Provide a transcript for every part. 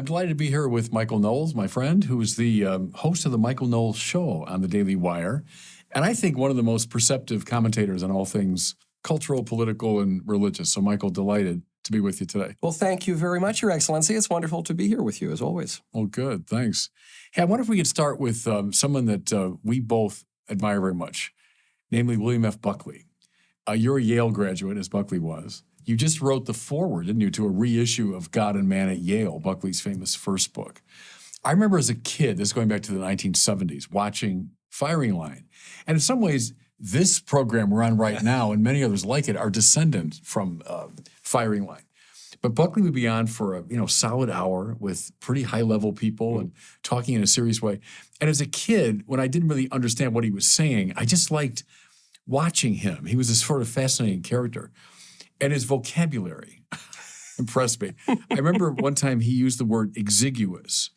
I'm delighted to be here with Michael Knowles, my friend, who is the host of the Michael Knowles Show on the Daily Wire. And I think one of the most perceptive commentators on all things cultural, political, and religious. So, Michael, delighted to be with you today. Well, thank you very much, Your Excellency. It's wonderful to be here with you, as always. Oh, good. Thanks. Hey, I wonder if we could start with someone that we both admire very much, namely William F. Buckley. You're a Yale graduate, as Buckley was. You just wrote the foreword, didn't you, to a reissue of God and Man at Yale, Buckley's famous first book. I remember as a kid, this is going back to the 1970s, watching Firing Line. And in some ways, this program we're on right now and many others like it are descendant from Firing Line. But Buckley would be on for a solid hour with pretty high-level people and talking in a serious way. And as a kid, when I didn't really understand what he was saying, I just liked watching him. He was this sort of fascinating character. And his vocabulary impressed me. I remember one time he used the word exiguous.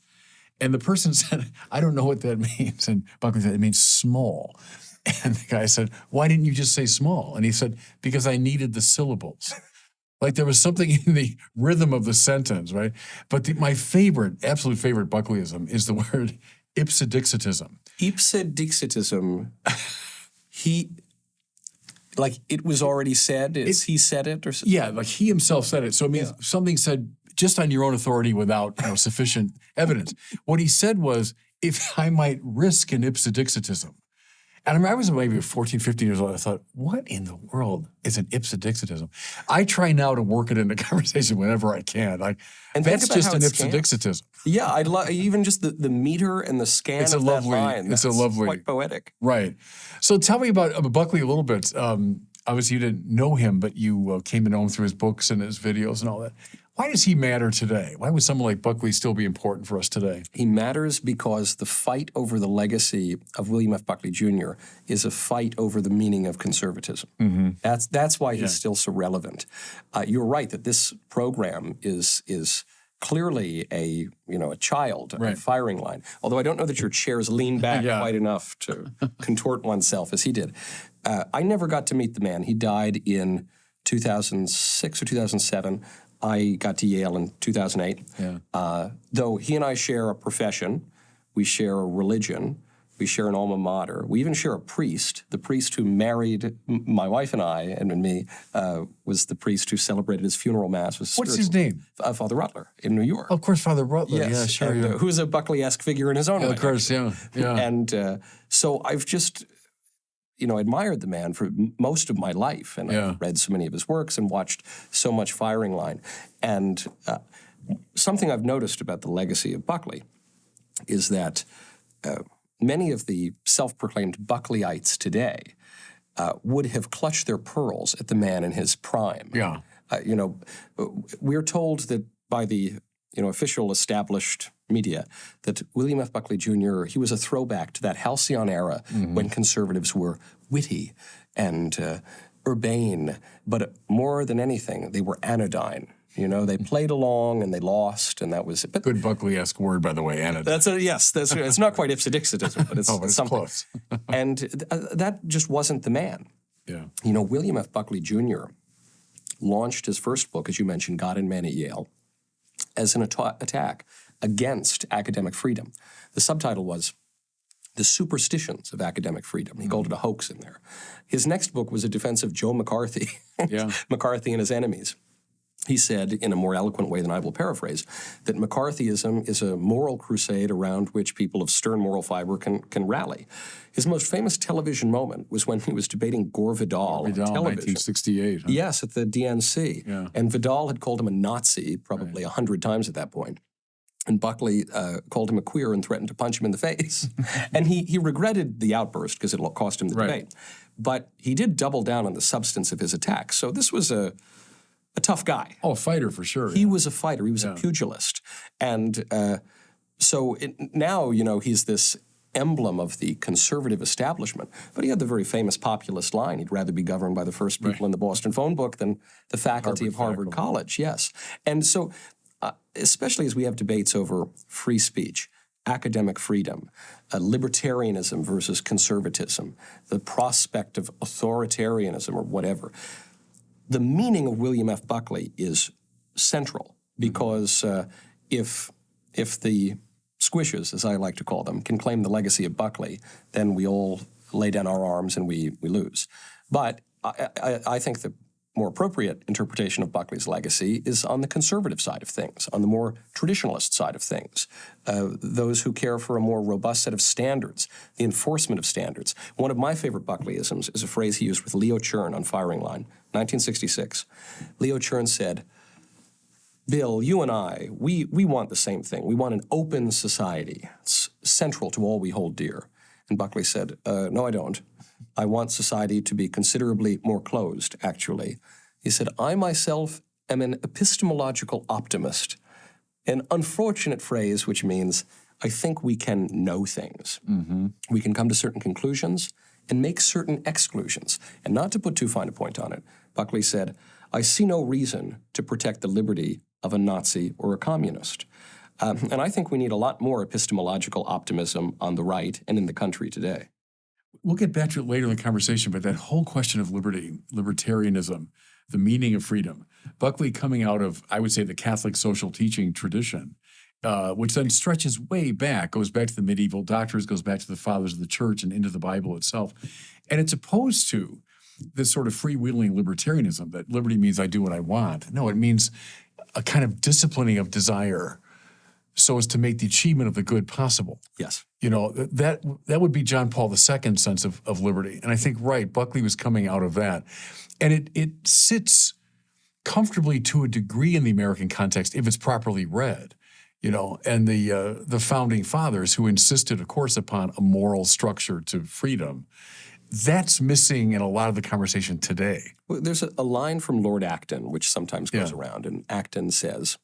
And the person said, I don't know what that means. And Buckley said, it means small. And the guy said, why didn't you just say small? And he said, because I needed the syllables. Like there was something in the rhythm of the sentence, right? But my absolute favorite Buckleyism is the word ipsedixitism. Ipsedixitism, like it was already said? He said it? Or yeah, like he himself said it. So it means something said just on your own authority without sufficient evidence. What he said was, if I might risk an ipsedixitism. And I was maybe 14, 15 years old. I thought, what in the world is an ipsedixitism? I try now to work it into conversation whenever I can. That's just an ipsedixitism. Yeah, I love even just the meter and the scan of that line. It's a lovely, quite poetic. Right. So tell me about Buckley a little bit. Obviously, you didn't know him, but you came to know him through his books and his videos and all that. Why does he matter today? Why would someone like Buckley still be important for us today? He matters because the fight over the legacy of William F. Buckley Jr. is a fight over the meaning of conservatism. Mm-hmm. That's why he's still so relevant. You're right that this program is clearly a child of Firing Line. Although I don't know that your chairs lean back quite enough to contort oneself as he did. I never got to meet the man. He died in 2006 or 2007. I got to Yale in 2008. Yeah. Though he and I share a profession, we share a religion, we share an alma mater, we even share a priest. The priest who married my wife and I and me was the priest who celebrated his funeral mass. What's his name? Father Rutler in New York. Of course, Father Rutler. Yes. Yeah, sure. And, who's a Buckley-esque figure in his own way. Of course, yeah. And so I've just admired the man for most of my life, and I've read so many of his works and watched so much Firing Line. And something I've noticed about the legacy of Buckley is that many of the self-proclaimed Buckleyites today would have clutched their pearls at the man in his prime. Yeah. We're told that by the official established media that William F. Buckley Jr., he was a throwback to that halcyon era when conservatives were witty and urbane, but more than anything, they were anodyne. They played along and they lost, and that was it. But good Buckley-esque word, by the way, anodyne. It's not quite ipsedixitism, but it's, but it's something. Close. And that just wasn't the man. Yeah. William F. Buckley Jr. launched his first book, as you mentioned, God and Man at Yale, as an attack against academic freedom. The subtitle was The Superstitions of Academic Freedom. He called it a hoax in there. His next book was a defense of Joe McCarthy, McCarthy and his enemies. He said, in a more eloquent way than I will paraphrase, that McCarthyism is a moral crusade around which people of stern moral fiber can rally. His most famous television moment was when he was debating Gore Vidal on television. 1968. Huh? Yes, at the DNC. Yeah. And Vidal had called him a Nazi probably 100 times at that point. And Buckley called him a queer and threatened to punch him in the face. And he regretted the outburst because it cost him the debate. But he did double down on the substance of his attack. So this was a tough guy. Oh, a fighter for sure. He was a fighter. He was a pugilist. And now, he's this emblem of the conservative establishment. But he had the very famous populist line, he'd rather be governed by the first people in the Boston phone book than the faculty of Harvard College. Yes. And so, especially as we have debates over free speech, academic freedom, libertarianism versus conservatism, the prospect of authoritarianism or whatever, the meaning of William F. Buckley is central because if If the squishes, as I like to call them, can claim the legacy of Buckley, then we all lay down our arms and we lose. But I think the more appropriate interpretation of Buckley's legacy is on the conservative side of things, on the more traditionalist side of things, those who care for a more robust set of standards, the enforcement of standards. One of my favorite Buckleyisms is a phrase he used with Leo Chern on Firing Line, 1966. Leo Chern said, "Bill, you and I, we want the same thing. We want an open society. It's central to all we hold dear." And Buckley said, "No, I don't. I want society to be considerably more closed, actually." He said, "I myself am an epistemological optimist," an unfortunate phrase which means I think we can know things. We can come to certain conclusions and make certain exclusions. And not to put too fine a point on it, Buckley said, "I see no reason to protect the liberty of a Nazi or a communist." And I think we need a lot more epistemological optimism on the right and in the country today. We'll get back to it later in the conversation, but that whole question of liberty, libertarianism, the meaning of freedom, Buckley coming out of, I would say, the Catholic social teaching tradition, which then stretches way back, goes back to the medieval doctors, goes back to the fathers of the church and into the Bible itself. And it's opposed to this sort of freewheeling libertarianism, that liberty means I do what I want. No, it means a kind of disciplining of desire so as to make the achievement of the good possible. Yes. You know, that would be John Paul II's sense of liberty. And I think, right, Buckley was coming out of that. And it sits comfortably to a degree in the American context if it's properly read, you know, and the founding fathers who insisted, of course, upon a moral structure to freedom, that's missing in a lot of the conversation today. Well, there's a line from Lord Acton, which sometimes goes around, and Acton says,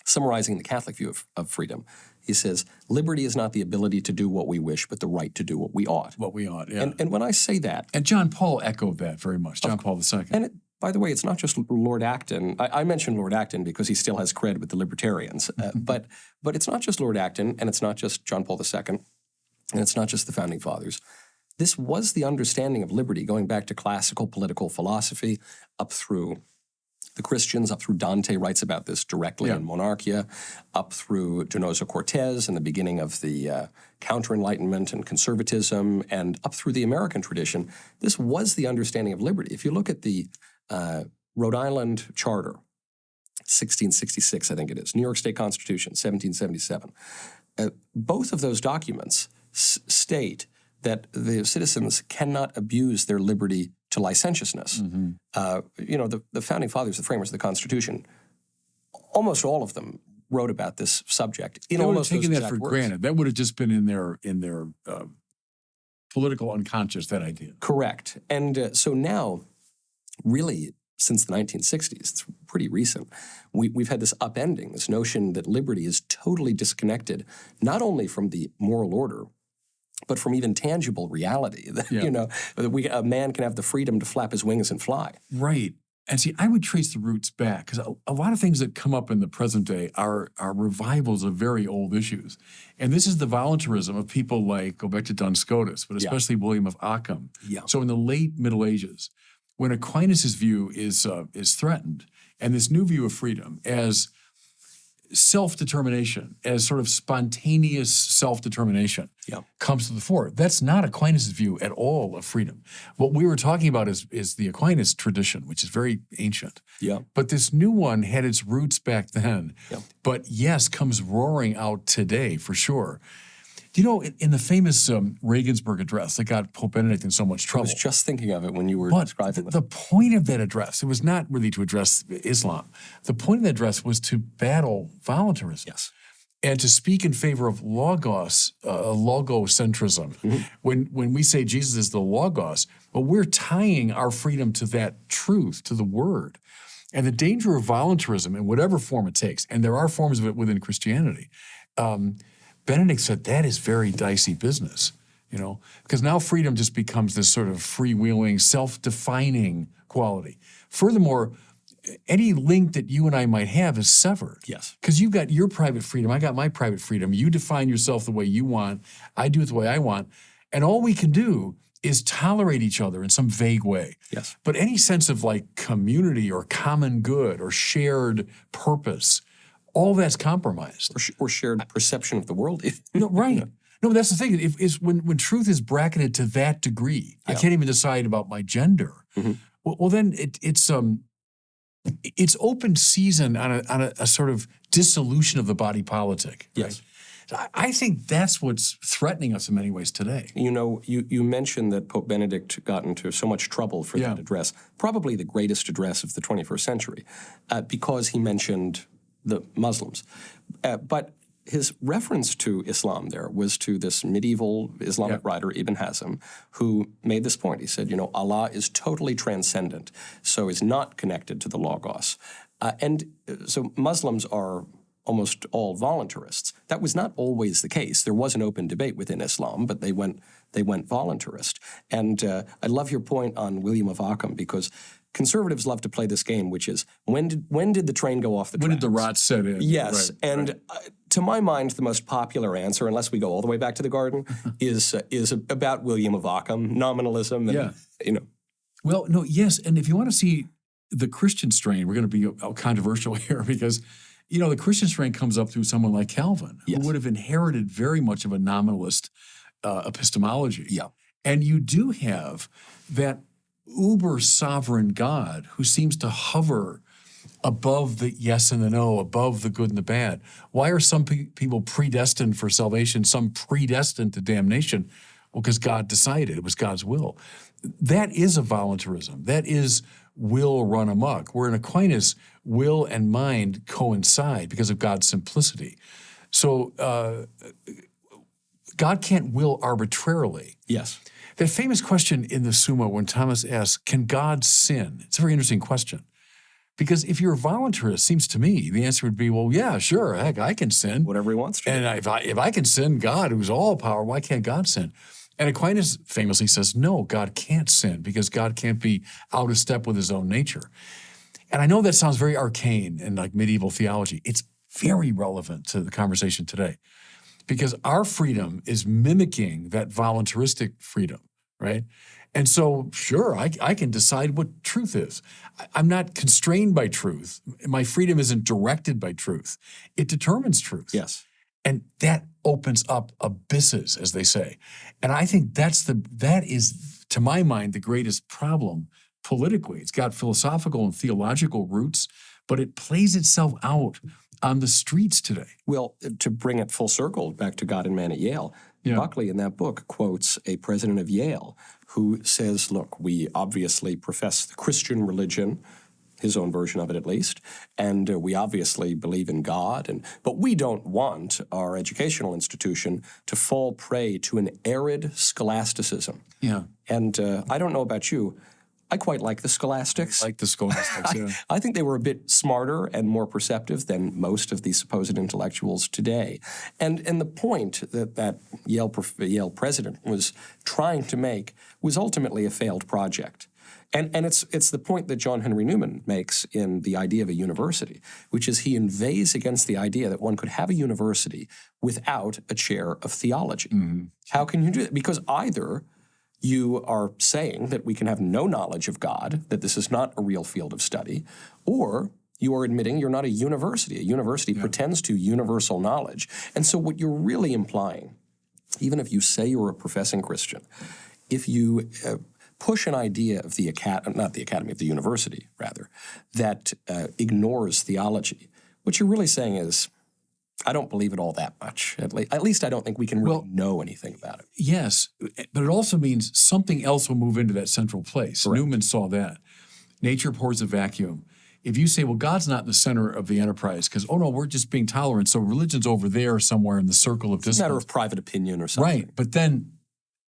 summarizing the Catholic view of freedom, he says, "Liberty is not the ability to do what we wish, but the right to do what we ought." What we ought, yeah. And when I say that... And John Paul echoed that very much, John Paul II. And by the way, it's not just Lord Acton. I mentioned Lord Acton because he still has cred with the libertarians. But it's not just Lord Acton, and it's not just John Paul II, and it's not just the Founding Fathers. This was the understanding of liberty going back to classical political philosophy up through the Christians, up through Dante writes about this directly in Monarchia, up through Donoso Cortez and the beginning of the counter-enlightenment and conservatism, and up through the American tradition. This was the understanding of liberty. If you look at the Rhode Island Charter, 1666, I think it is, New York State Constitution, 1777, both of those documents state that the citizens cannot abuse their liberty to licentiousness. You know, the Founding Fathers, the framers of the Constitution, almost all of them wrote about this subject in almost those exact words. They would have taken that for granted. That would have just been in their political unconscious, that idea. Correct. And so now, really, since the 1960s, it's pretty recent, we've had this upending, this notion that liberty is totally disconnected, not only from the moral order, but from even tangible reality. That, you know, that a man can have the freedom to flap his wings and fly. Right. And see, I would trace the roots back, because a lot of things that come up in the present day are revivals of very old issues. And this is the voluntarism of people like, go back to Duns Scotus, but especially William of Ockham. So in the late Middle Ages, when Aquinas' view is threatened, and this new view of freedom as self-determination, as sort of spontaneous self-determination comes to the fore. That's not Aquinas' view at all of freedom. What we were talking about is the Aquinas tradition, which is very ancient. But this new one had its roots back then, but yes, comes roaring out today for sure. Do you know, in the famous Regensburg address that got Pope Benedict in so much trouble? I was just thinking of it when you were describing it. The point of that address, it was not really to address Islam. The point of that address was to battle voluntarism. And to speak in favor of logos, logocentrism. When we say Jesus is the logos, well, we're tying our freedom to that truth, to the word. And the danger of voluntarism in whatever form it takes, and there are forms of it within Christianity, Benedict said that is very dicey business, you know, because now freedom just becomes this sort of freewheeling, self-defining quality. Furthermore, any link that you and I might have is severed. Because you've got your private freedom, I got my private freedom. You define yourself the way you want, I do it the way I want, and all we can do is tolerate each other in some vague way. But any sense of like community or common good or shared purpose, all that's compromised. Or shared perception of the world. No, right. No, but that's the thing. Is when truth is bracketed to that degree, I can't even decide about my gender. Well, then it's open season on a sort of dissolution of the body politic. Right? Yes. I think that's what's threatening us in many ways today. You know, you mentioned that Pope Benedict got into so much trouble for that address, probably the greatest address of the 21st century, because he mentioned the Muslims. But his reference to Islam there was to this medieval Islamic writer, Ibn Hazm, who made this point. He said, Allah is totally transcendent, so is not connected to the Logos. And so Muslims are almost all voluntarists. That was not always the case. There was an open debate within Islam, but they went voluntarist. And I love your point on William of Ockham, because conservatives love to play this game, which is when did the train go off the tracks? When did the rot set in? Yes, and to my mind, the most popular answer, unless we go all the way back to the garden, is about William of Ockham, nominalism. And, Well, no, yes, and if you want to see the Christian strain, we're going to be controversial here because, the Christian strain comes up through someone like Calvin, who would have inherited very much of a nominalist epistemology. Yeah. And you do have that uber-sovereign God who seems to hover above the yes and the no, above the good and the bad. Why are some people predestined for salvation, some predestined to damnation? Well, because God decided. It was God's will. That is a voluntarism. That is will run amok. Where in Aquinas, will and mind coincide because of God's simplicity. So God can't will arbitrarily. yes. That famous question in the Summa when Thomas asks, can God sin? It's a very interesting question. Because if you're a voluntarist, it seems to me, the answer would be, well, yeah, sure, heck, I can sin. Whatever he wants to. And if I can sin, God, who's all power, why can't God sin? And Aquinas famously says, no, God can't sin because God can't be out of step with his own nature. And I know that sounds very arcane and like medieval theology. It's very relevant to the conversation today because our freedom is mimicking that voluntaristic freedom, right? And so, sure, I can decide what truth is. I'm not constrained by truth. My freedom isn't directed by truth. It determines truth. Yes. And that opens up abysses, as they say. And I think that is, to my mind, the greatest problem politically. It's got philosophical and theological roots, but it plays itself out on the streets today. Well, to bring it full circle back to God and Man at Yale, Buckley in that book quotes a president of Yale who says, look, we obviously profess the Christian religion, his own version of it at least, and we obviously believe in God, but we don't want our educational institution to fall prey to an arid scholasticism. Yeah. And I don't know about you, I quite like the scholastics. Like the scholastics, yeah. I think they were a bit smarter and more perceptive than most of the supposed intellectuals today. And the point that Yale president was trying to make was ultimately a failed project. And it's the point that John Henry Newman makes in The Idea of a University, which is he inveighs against the idea that one could have a university without a chair of theology. Mm-hmm. How can you do that? Because either you are saying that we can have no knowledge of God, that this is not a real field of study, or you are admitting you're not a university. A university pretends to universal knowledge. And so what you're really implying, even if you say you're a professing Christian, if you push an idea of the of the university, rather, that ignores theology, what you're really saying is, I don't believe it all that much. At least I don't think we can really know anything about it. Yes, but it also means something else will move into that central place. Correct. Newman saw that. Nature pours a vacuum. If you say, well, God's not in the center of the enterprise because, oh no, we're just being tolerant, so religion's over there somewhere in the circle of discipline. It's a matter of private opinion or something. Right, but then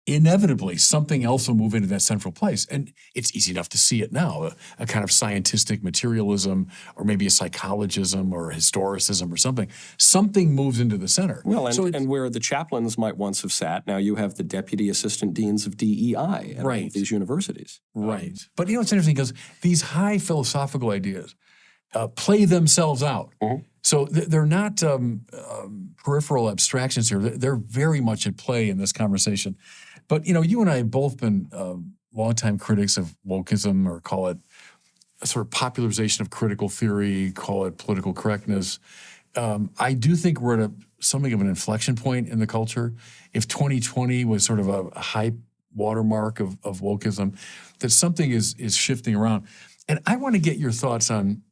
inevitably something else will move into that central place. And it's easy enough to see it now, a kind of scientistic materialism or maybe a psychologism or a historicism or something. Something moves into the center. Well, and where the chaplains might once have sat, now you have the deputy assistant deans of DEI at all of these universities. Right. But it's interesting because these high philosophical ideas play themselves out. Mm-hmm. So they're not peripheral abstractions here. They're very much at play in this conversation. But, you and I have both been longtime critics of wokeism, or call it a sort of popularization of critical theory, call it political correctness. I do think we're at something of an inflection point in the culture. If 2020 was sort of a high watermark of wokeism, that something is shifting around. And I want to get your thoughts on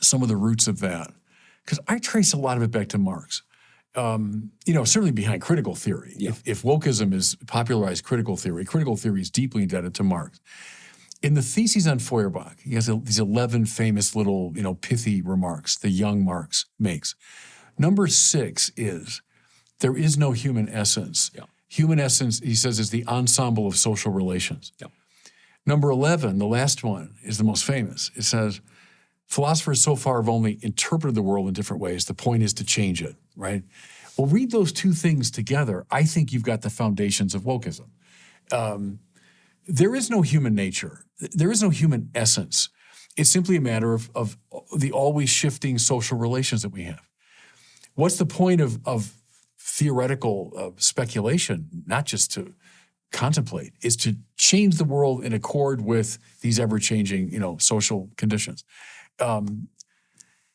some of the roots of that, because I trace a lot of it back to Marx. Certainly behind critical theory. Yeah. If wokeism is popularized critical theory is deeply indebted to Marx. In the Theses on Feuerbach, he has these 11 famous little, pithy remarks the young Marx makes. Number 6 is, there is no human essence. Yeah. Human essence, he says, is the ensemble of social relations. Yeah. Number 11, the last one, is the most famous. It says, philosophers so far have only interpreted the world in different ways. The point is to change it, right? Well, read those two things together. I think you've got the foundations of wokeism. There is no human nature. There is no human essence. It's simply a matter of the always shifting social relations that we have. What's the point of theoretical speculation, not just to contemplate, is to change the world in accord with these ever-changing, social conditions.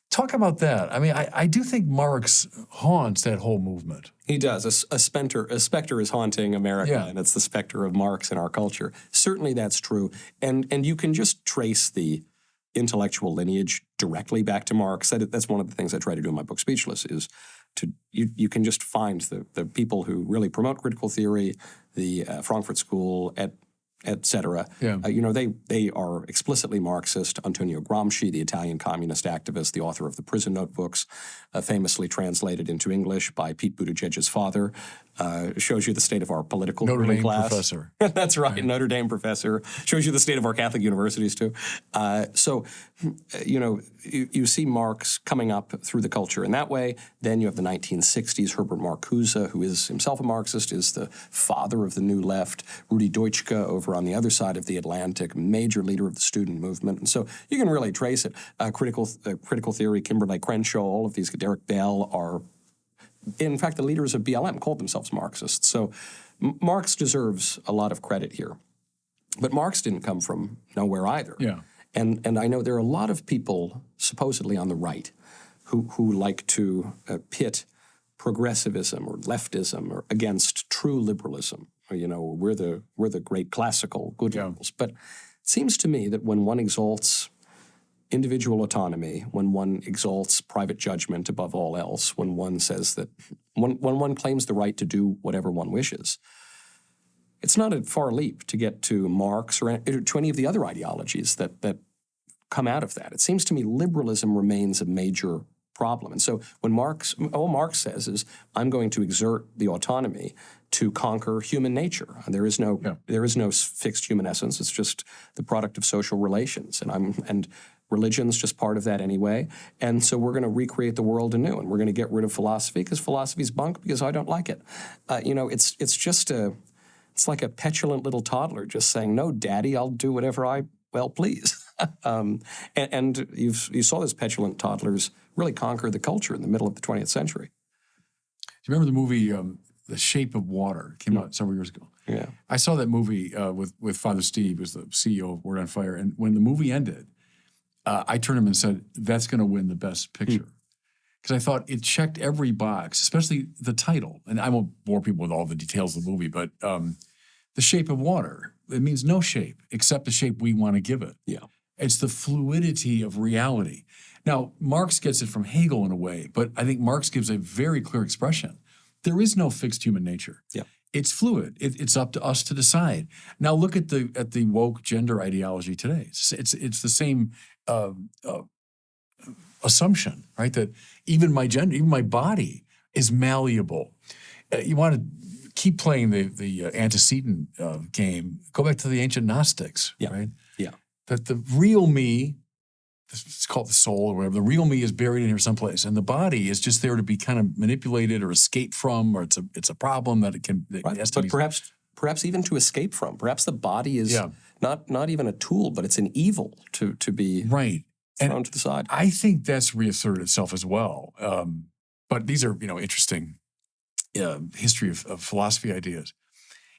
Talk about that. I mean, I do think Marx haunts that whole movement. He does. A specter is haunting America, and it's the specter of Marx in our culture. Certainly that's true. And you can just trace the intellectual lineage directly back to Marx. That's one of the things I try to do in my book, Speechless, is you can just find the people who really promote critical theory, the Frankfurt School, et cetera. Yeah. They are explicitly Marxist. Antonio Gramsci, the Italian communist activist, the author of the Prison Notebooks, famously translated into English by Pete Buttigieg's father, shows you the state of our political ruling class. Notre Dame professor. That's right, Notre Dame professor. Shows you the state of our Catholic universities, too. You see Marx coming up through the culture in that way. Then you have the 1960s, Herbert Marcuse, who is himself a Marxist, is the father of the New Left. Rudi Deutschke over on the other side of the Atlantic, major leader of the student movement. And so you can really trace it. Critical theory, Kimberly Crenshaw, all of these, Derek Bell, are, in fact, the leaders of BLM called themselves Marxists. So Marx deserves a lot of credit here. But Marx didn't come from nowhere either. Yeah. And I know there are a lot of people supposedly on the right who like to pit progressivism or leftism or against true liberalism. We're the great classical good liberals. But it seems to me that when one exalts individual autonomy, when one exalts private judgment above all else, when one says that, when one claims the right to do whatever one wishes, it's not a far leap to get to Marx or to any of the other ideologies that come out of that. It seems to me liberalism remains a major problem. And so when all Marx says is, I'm going to exert the autonomy to conquer human nature. There is no fixed human essence. It's just the product of social relations. And religion's just part of that anyway. And so we're going to recreate the world anew, and we're going to get rid of philosophy because philosophy's bunk because I don't like it. It's like a petulant little toddler just saying, no, Daddy, I'll do whatever I please. And you saw those petulant toddlers really conquer the culture in the middle of the 20th century. Do you remember the movie The Shape of Water? It came out several years ago. Yeah. I saw that movie with Father Steve, who's the CEO of Word on Fire. And when the movie ended, I turned to him and said, that's going to win the Best Picture. Because I thought it checked every box, especially the title. And I won't bore people with all the details of the movie, but The Shape of Water, it means no shape except the shape we want to give it. Yeah. It's the fluidity of reality. Now, Marx gets it from Hegel in a way, but I think Marx gives a very clear expression. There is no fixed human nature. Yeah. It's fluid. It's up to us to decide. Now look at the woke gender ideology today. It's the same assumption, right? That even my gender, even my body is malleable. You want to keep playing the antecedent game. Go back to the ancient Gnostics, right? Yeah. That the real me, it's called the soul or whatever, the real me is buried in here someplace, and the body is just there to be kind of manipulated or escaped from, or it's a problem that it can. Right. But perhaps even to escape from. Perhaps the body is not even a tool, but it's an evil to be thrown to the side. I think that's reasserted itself as well. But these are interesting history of philosophy ideas.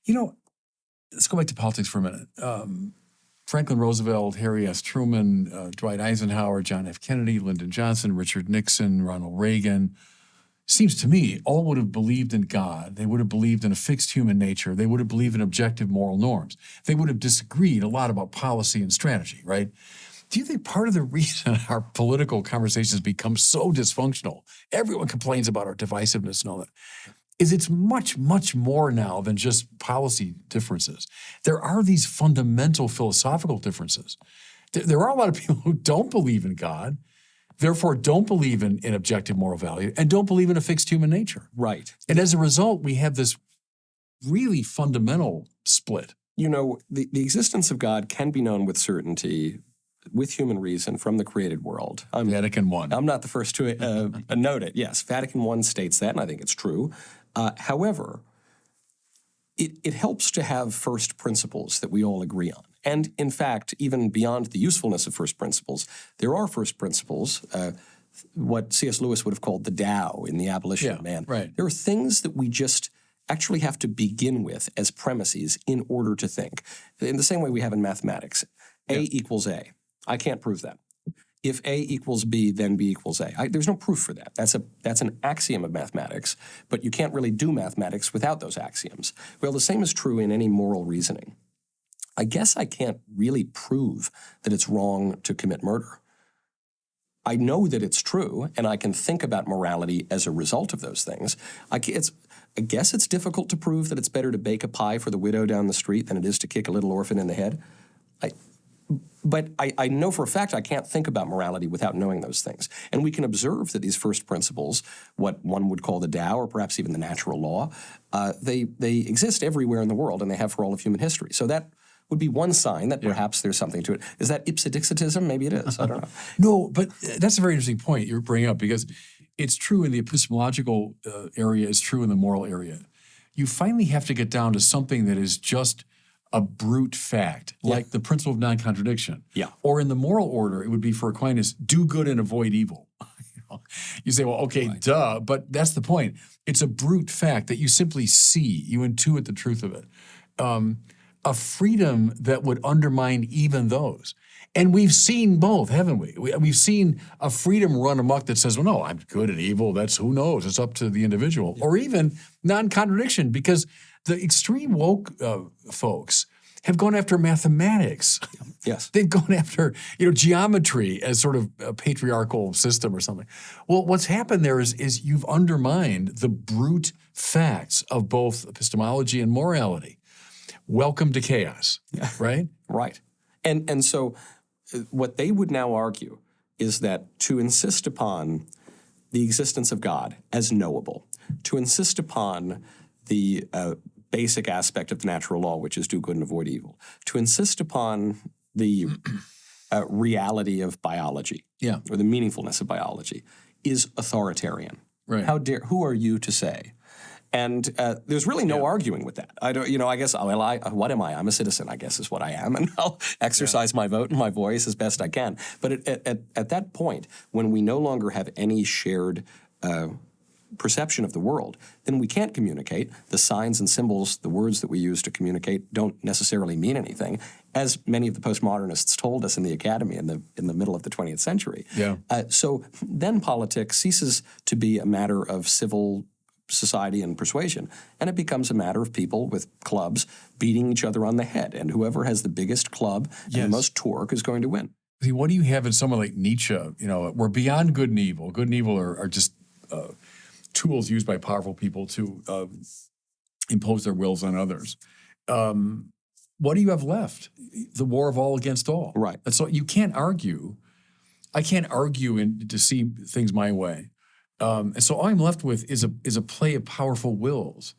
Let's go back to politics for a minute. Franklin Roosevelt, Harry S. Truman, Dwight Eisenhower, John F. Kennedy, Lyndon Johnson, Richard Nixon, Ronald Reagan, seems to me all would have believed in God. They would have believed in a fixed human nature. They would have believed in objective moral norms. They would have disagreed a lot about policy and strategy, right? Do you think part of the reason our political conversations become so dysfunctional, everyone complains about our divisiveness and all that, is it's much, much more now than just policy differences. There are these fundamental philosophical differences. There are a lot of people who don't believe in God, therefore don't believe in objective moral value, and don't believe in a fixed human nature. Right. And as a result, we have this really fundamental split. You know, the existence of God can be known with certainty, with human reason, from the created world. Vatican I. I'm not the first to note it. Yes, Vatican I states that, and I think it's true. However, it helps to have first principles that we all agree on. And in fact, even beyond the usefulness of first principles, there are first principles, what C.S. Lewis would have called the Tao in The Abolition of Man. Right. There are things that we just actually have to begin with as premises in order to think. In the same way we have in mathematics. A equals A. I can't prove that. If A equals B, then B equals A. There's no proof for that. That's an axiom of mathematics, but you can't really do mathematics without those axioms. Well, the same is true in any moral reasoning. I guess I can't really prove that it's wrong to commit murder. I know that it's true, and I can think about morality as a result of those things. I guess it's difficult to prove that it's better to bake a pie for the widow down the street than it is to kick a little orphan in the head. But I know for a fact I can't think about morality without knowing those things. And we can observe that these first principles, what one would call the Tao, or perhaps even the natural law, they exist everywhere in the world, and they have for all of human history. So that would be one sign that perhaps there's something to it. Is that ipsedixitism? Maybe it is. I don't know. No, but that's a very interesting point you're bringing up, because it's true in the epistemological area, it's true in the moral area. You finally have to get down to something that is just a brute fact, like the principle of non-contradiction. Yeah. Or in the moral order, it would be for Aquinas, do good and avoid evil. You say, well, okay, duh, but that's the point. It's a brute fact that you simply see, you intuit the truth of it. A freedom that would undermine even those. And we've seen both, haven't we? We've seen a freedom run amok that says, well, no, I'm good and evil. That's, who knows? It's up to the individual. Yeah. Or even non-contradiction, because the extreme woke folks have gone after mathematics. Yes. They've gone after, geometry as sort of a patriarchal system or something. Well, what's happened there is you've undermined the brute facts of both epistemology and morality. Welcome to chaos, right? Right. And so what they would now argue is that to insist upon the existence of God as knowable, to insist upon the basic aspect of the natural law, which is do good and avoid evil, to insist upon the reality of biology, or the meaningfulness of biology, is authoritarian. Right. Who are you to say? And there's really no arguing with that. I don't, I guess, what am I? I'm a citizen, I guess, is what I am. And I'll exercise my vote and my voice as best I can. But at that point, when we no longer have any shared perception of the world, then we can't communicate. The signs and symbols, the words that we use to communicate don't necessarily mean anything, as many of the postmodernists told us in the academy in the middle of the 20th century. Yeah. So then politics ceases to be a matter of civil society and persuasion, and it becomes a matter of people with clubs beating each other on the head, and whoever has the biggest club and the most torque is going to win. See, what do you have in someone like Nietzsche? We're beyond good and evil. Good and evil are just tools used by powerful people to impose their wills on others. What do you have left? The war of all against all. Right. And so you can't argue. I can't argue to see things my way. And so all I'm left with is a play of powerful wills.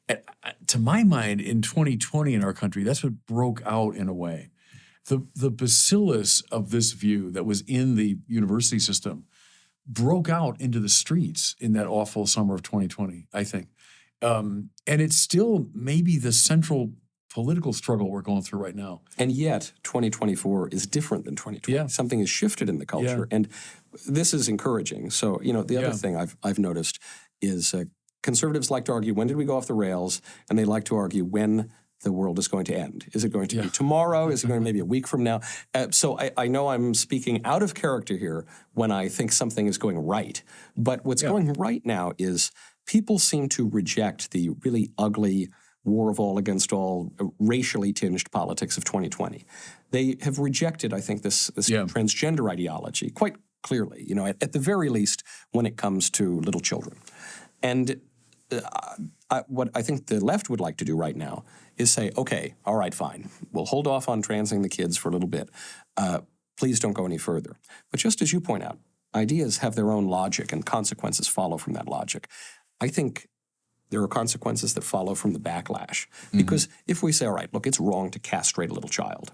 And, to my mind, in 2020 in our country, that's what broke out in a way. The bacillus of this view that was in the university system broke out into the streets in that awful summer of 2020, I think. And it's still maybe the central political struggle we're going through right now. And yet, 2024 is different than 2020. Yeah. Something has shifted in the culture, and this is encouraging. So, the other thing I've noticed is conservatives like to argue, when did we go off the rails? And they like to argue, when the world is going to end? Is it going to be tomorrow? Is it going to maybe a week from now? So I know I'm speaking out of character here when I think something is going right. But what's going right now is people seem to reject the really ugly war of all against all, racially tinged politics of 2020. They have rejected, I think, this transgender ideology quite clearly, at the very least when it comes to little children. And what I think the left would like to do right now is say, okay, all right, fine. We'll hold off on transing the kids for a little bit. Please don't go any further. But just as you point out, ideas have their own logic and consequences follow from that logic. I think there are consequences that follow from the backlash. Because if we say, all right, look, it's wrong to castrate a little child,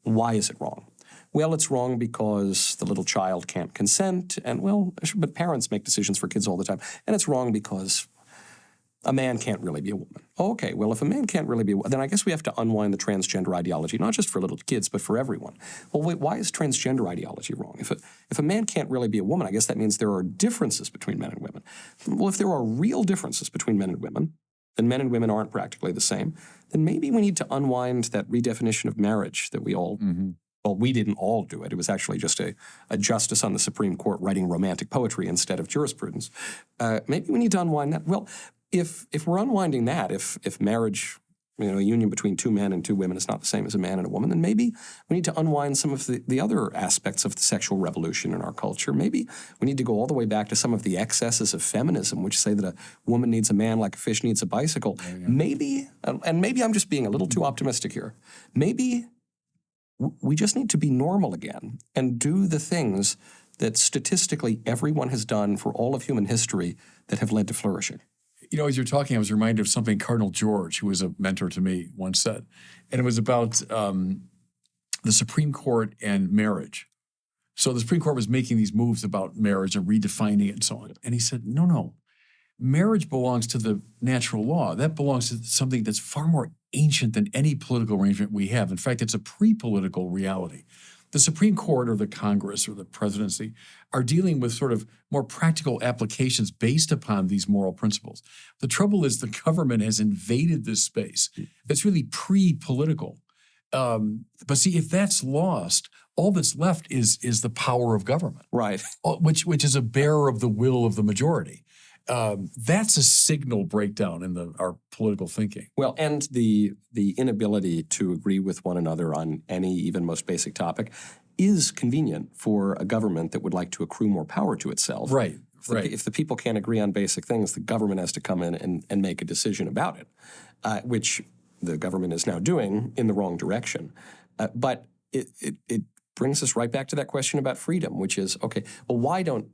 why is it wrong? Well, it's wrong because the little child can't consent, and but parents make decisions for kids all the time. And it's wrong because a man can't really be a woman. Okay, well, if a man can't really be a woman, then I guess we have to unwind the transgender ideology, not just for little kids, but for everyone. Well, wait, why is transgender ideology wrong? If a man can't really be a woman, I guess that means there are differences between men and women. Well, if there are real differences between men and women, then men and women aren't practically the same, then maybe we need to unwind that redefinition of marriage that we all well, we didn't all do it. It was actually just a justice on the Supreme Court writing romantic poetry instead of jurisprudence. Maybe we need to unwind that. Well, if we're unwinding that, if marriage, a union between two men and two women is not the same as a man and a woman, then maybe we need to unwind some of the other aspects of the sexual revolution in our culture. Maybe we need to go all the way back to some of the excesses of feminism, which say that a woman needs a man like a fish needs a bicycle. Maybe, and maybe I'm just being a little too optimistic here, maybe we just need to be normal again and do the things that statistically everyone has done for all of human history that have led to flourishing. As you're talking, I was reminded of something Cardinal George, who was a mentor to me, once said. And it was about the Supreme Court and marriage. So the Supreme Court was making these moves about marriage and redefining it and so on. And he said, no. Marriage belongs to the natural law. That belongs to something that's far more ancient than any political arrangement we have. In fact, it's a pre-political reality. The Supreme Court or the Congress or the presidency are dealing with sort of more practical applications based upon these moral principles. The trouble is the government has invaded this space that's really pre-political. But see, if that's lost, all that's left is the power of government, right? Which is a bearer of the will of the majority. That's a signal breakdown in our political thinking. Well, and the inability to agree with one another on any even most basic topic is convenient for a government that would like to accrue more power to itself. Right. If the people can't agree on basic things, the government has to come in and make a decision about it, which the government is now doing in the wrong direction. But it brings us right back to that question about freedom, which is, okay, well, why don't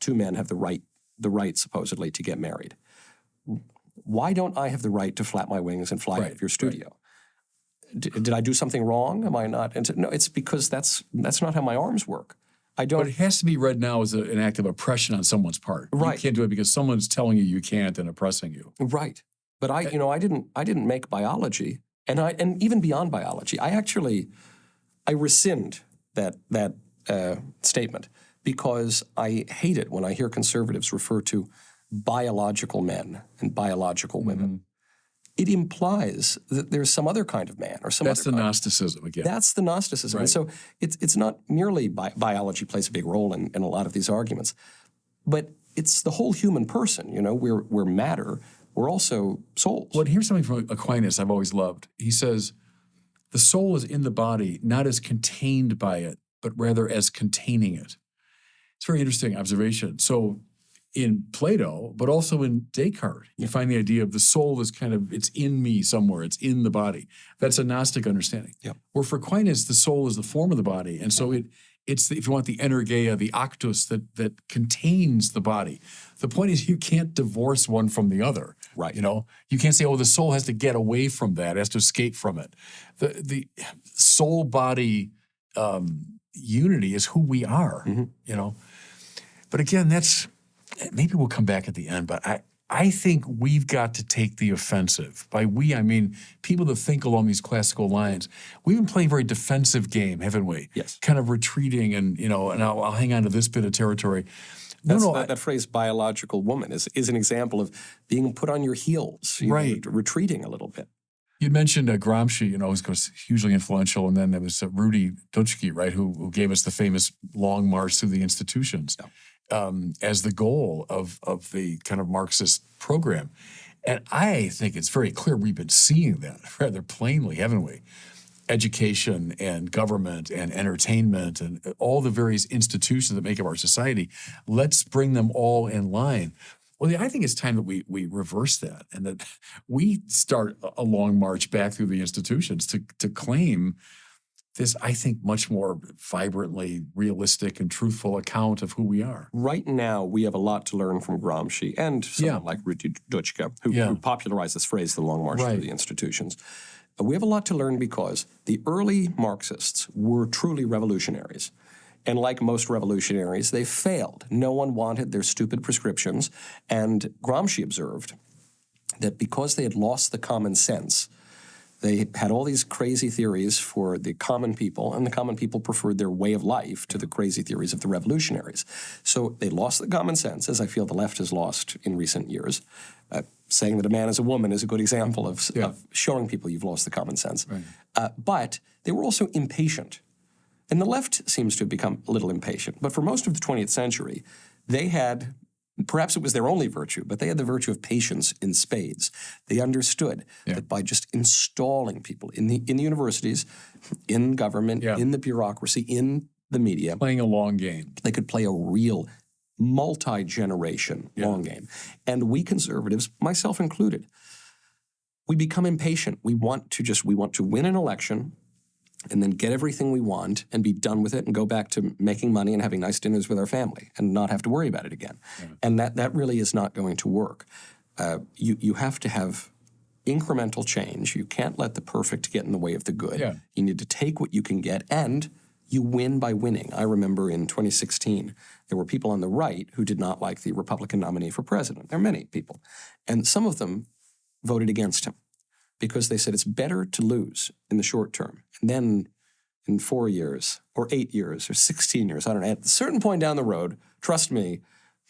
two men have the right supposedly to get married? Why don't I have the right to flap my wings and fly out of your studio? Did I do something wrong? Am I not? No, it's because that's not how my arms work. I don't. But it has to be read now as an act of oppression on someone's part. Right. You can't do it because someone's telling you can't and oppressing you. Right. But I didn't make biology, and even beyond biology, I rescind that statement. Because I hate it when I hear conservatives refer to biological men and biological women. It implies that there's some other kind of man or some That's other the kind. Gnosticism again. That's the Gnosticism. Right. And so it's not merely biology plays a big role in a lot of these arguments, but it's the whole human person. We're matter. We're also souls. Well, here's something from Aquinas I've always loved. He says, the soul is in the body, not as contained by it, but rather as containing it. It's a very interesting observation. So in Plato, but also in Descartes, you find the idea of the soul is it's in me somewhere. It's in the body. That's a Gnostic understanding. Yep. Where for Aquinas, the soul is the form of the body. And so it's if you want, the energeia, the actus that contains the body. The point is you can't divorce one from the other. Right. You can't say, the soul has to get away from that, has to escape from it. The soul-body unity is who we are, But again, maybe we'll come back at the end, but I think we've got to take the offensive. By we, I mean people that think along these classical lines. We've been playing a very defensive game, haven't we? Yes. Kind of retreating and I'll hang on to this bit of territory. That phrase biological woman is an example of being put on your heels, right. Retreating a little bit. You mentioned Gramsci, who's of course hugely influential, and then there was Rudy Dutschke, right, who gave us the famous Long March Through the Institutions as the goal of the kind of Marxist program. And I think it's very clear we've been seeing that rather plainly, haven't we? Education and government and entertainment and all the various institutions that make up our society, let's bring them all in line. Well, I think it's time that we reverse that and that we start a long march back through the institutions to claim this, I think, much more vibrantly realistic and truthful account of who we are. Right now, we have a lot to learn from Gramsci and someone like Rudy Dutschke, who popularized this phrase, the long march through the institutions. We have a lot to learn because the early Marxists were truly revolutionaries. And like most revolutionaries, they failed. No one wanted their stupid prescriptions. And Gramsci observed that because they had lost the common sense, they had all these crazy theories for the common people, and the common people preferred their way of life to the crazy theories of the revolutionaries. So they lost the common sense, as I feel the left has lost in recent years. Saying that a man is a woman is a good example of showing people you've lost the common sense. Right. But they were also impatient. And the left seems to have become a little impatient. But for most of the 20th century, they had, perhaps it was their only virtue, but they had the virtue of patience in spades. They understood that by just installing people in the universities, in government, in the bureaucracy, in the media. Playing a long game. They could play a real multi-generation long game. And we conservatives, myself included, we become impatient. We want to win an election and then get everything we want and be done with it and go back to making money and having nice dinners with our family and not have to worry about it again. And that really is not going to work. You have to have incremental change. You can't let the perfect get in the way of the good. You need to take what you can get, and you win by winning. I remember in 2016, there were people on the right who did not like the Republican nominee for president. There are many people. And some of them voted against him because they said it's better to lose in the short term. And then in 4 years or 8 years or 16 years, I don't know, at a certain point down the road, trust me,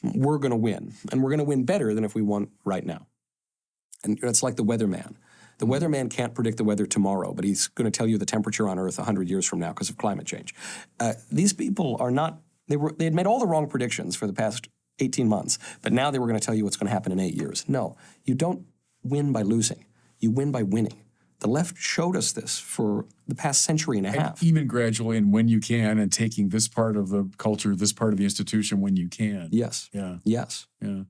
we're going to win. And we're going to win better than if we won right now. And it's like the weatherman. The weatherman can't predict the weather tomorrow, but he's going to tell you the temperature on Earth 100 years from now because of climate change. These people are not, they had made all the wrong predictions for the past 18 months, but now they were going to tell you what's going to happen in 8 years. No, you don't win by losing. You win by winning. The left showed us this for the past century and a half. Even gradually and when you can, and taking this part of the culture, this part of the institution when you can. Yes. Yeah. Yes. Yeah.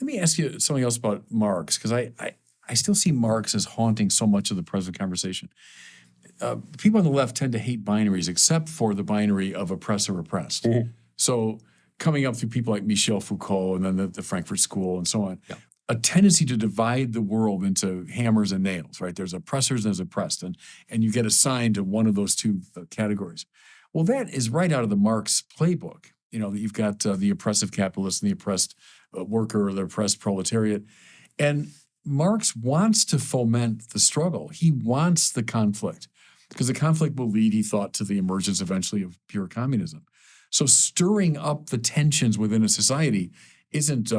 Let me ask you something else about Marx, because I still see Marx as haunting so much of the present conversation. People on the left tend to hate binaries, except for the binary of oppressor-oppressed. Mm-hmm. So coming up through people like Michel Foucault and then the Frankfurt School and so on, a tendency to divide the world into hammers and nails, right? There's oppressors and there's oppressed, and you get assigned to one of those two categories. Well, that is right out of the Marx playbook. You've got the oppressive capitalist and the oppressed worker or the oppressed proletariat. And Marx wants to foment the struggle. He wants the conflict because the conflict will lead, he thought, to the emergence eventually of pure communism. So stirring up the tensions within a society isn't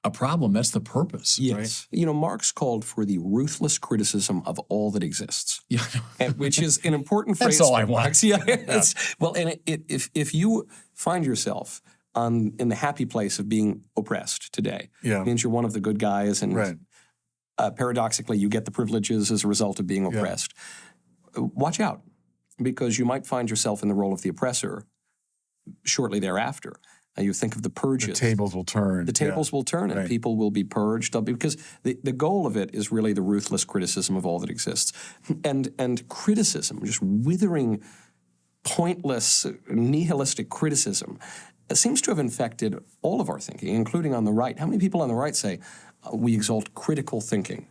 a problem. That's the purpose. Yes. Right? Marx called for the ruthless criticism of all that exists, which is an important phrase. That's all I want. Well, and if you find yourself in the happy place of being oppressed today, it means you're one of the good guys, and paradoxically, you get the privileges as a result of being oppressed. Watch out, because you might find yourself in the role of the oppressor shortly thereafter. You think of the purges. The tables will turn. The tables will turn, and people will be purged. Because the goal of it is really the ruthless criticism of all that exists. And criticism, just withering, pointless, nihilistic criticism, seems to have infected all of our thinking, including on the right. How many people on the right say, we exalt critical thinking?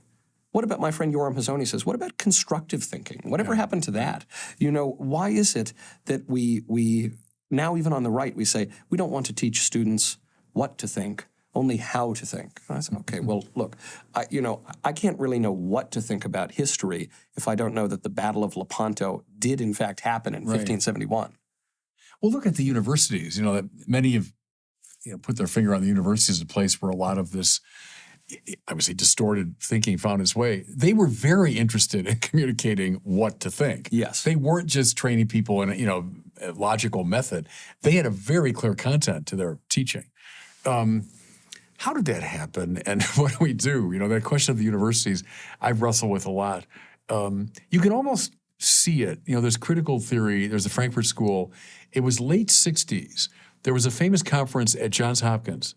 What about, my friend Yoram Hazony says, what about constructive thinking? Whatever happened to that? Why is it that we now, even on the right, we say, we don't want to teach students what to think, only how to think. And I said, okay, well, look, I can't really know what to think about history if I don't know that the Battle of Lepanto did, in fact, happen in 1571. Well, look at the universities. That many have put their finger on the universities as a place where a lot of this obviously distorted thinking found its way, they were very interested in communicating what to think. Yes. They weren't just training people in a logical method. They had a very clear content to their teaching. How did that happen, and what do we do? That question of the universities I've wrestled with a lot. You can almost see it. There's critical theory. There's the Frankfurt School. It was late 60s. There was a famous conference at Johns Hopkins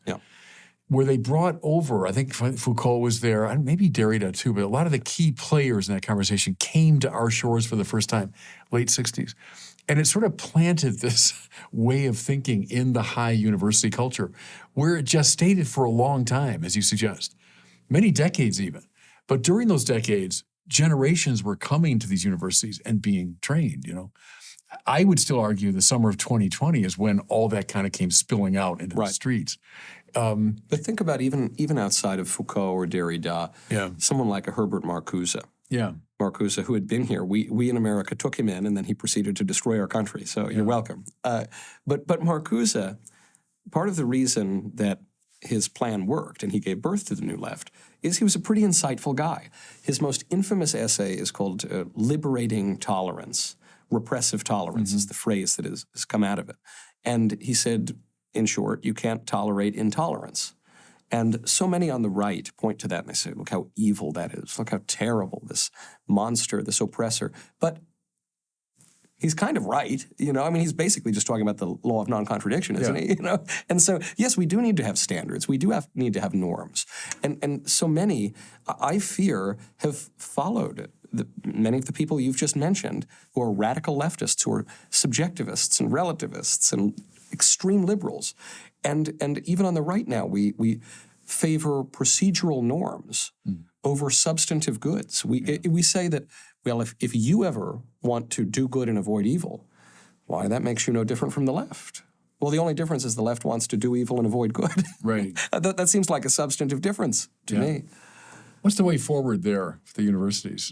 where they brought over, I think Foucault was there, and maybe Derrida too, but a lot of the key players in that conversation came to our shores for the first time, late 60s. And it sort of planted this way of thinking in the high university culture where it gestated for a long time, as you suggest, many decades even. But during those decades, generations were coming to these universities and being trained, I would still argue the summer of 2020 is when all that kind of came spilling out into the streets. But think about even outside of Foucault or Derrida, someone like a Herbert Marcuse. Yeah. Marcuse, who had been here. We in America took him in, and then he proceeded to destroy our country. So you're welcome. But Marcuse, part of the reason that his plan worked and he gave birth to the New Left is he was a pretty insightful guy. His most infamous essay is called Liberating Tolerance. Repressive tolerance is the phrase that has come out of it. And he said, in short, you can't tolerate intolerance. And so many on the right point to that and they say, look how evil that is. Look how terrible, this monster, this oppressor. But he's kind of right, he's basically just talking about the law of non-contradiction, isn't he? And so, yes, we do need to have standards. We do need to have norms. And so many, I fear, have followed many of the people you've just mentioned who are radical leftists, who are subjectivists and relativists and extreme liberals. And even on the right now, we favor procedural norms over substantive goods. We say that, well, if you ever want to do good and avoid evil, why, that makes you no different from the left. Well, the only difference is the left wants to do evil and avoid good. Right. That seems like a substantive difference to me. What's the way forward there for the universities?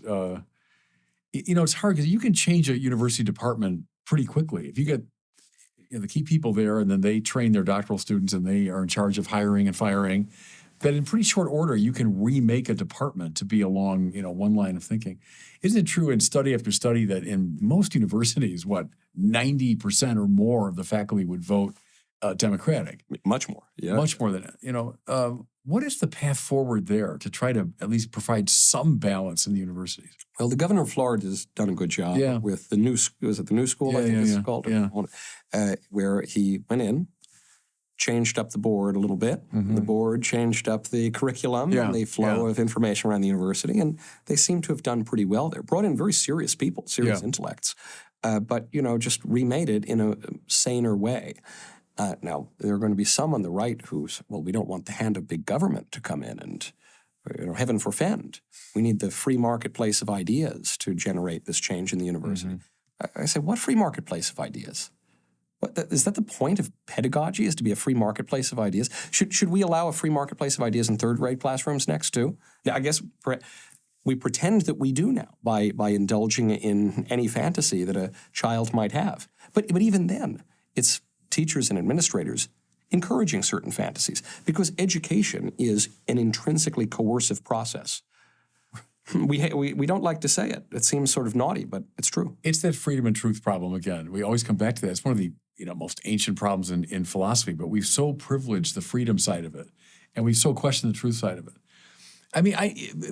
It's hard because you can change a university department pretty quickly. If you get the key people there and then they train their doctoral students and they are in charge of hiring and firing, that in pretty short order you can remake a department to be along one line of thinking. Isn't it true in study after study that in most universities, 90% or more of the faculty would vote Democratic? Much more, yeah. Much more than that. What is the path forward there to try to at least provide some balance in the universities? Well, the governor of Florida has done a good job with the new school, I think it's called, where he went in, changed up the board a little bit. The board changed up the curriculum and the flow of information around the university, and they seem to have done pretty well there. Brought in very serious people, serious intellects, but just remade it in a saner way. Now, there are going to be some on the right who's, well, we don't want the hand of big government to come in and, heaven forfend. We need the free marketplace of ideas to generate this change in the university. I say, what free marketplace of ideas? Is that the point of pedagogy, is to be a free marketplace of ideas? Should we allow a free marketplace of ideas in third-grade classrooms next, too? Yeah, I guess we pretend that we do now by indulging in any fantasy that a child might have. But even then, it's teachers and administrators encouraging certain fantasies, because education is an intrinsically coercive process. We don't like to say it. It seems sort of naughty, but it's true. It's that freedom and truth problem again. We always come back to that. It's one of the most ancient problems in philosophy, but we've so privileged the freedom side of it, and we've so questioned the truth side of it. I mean,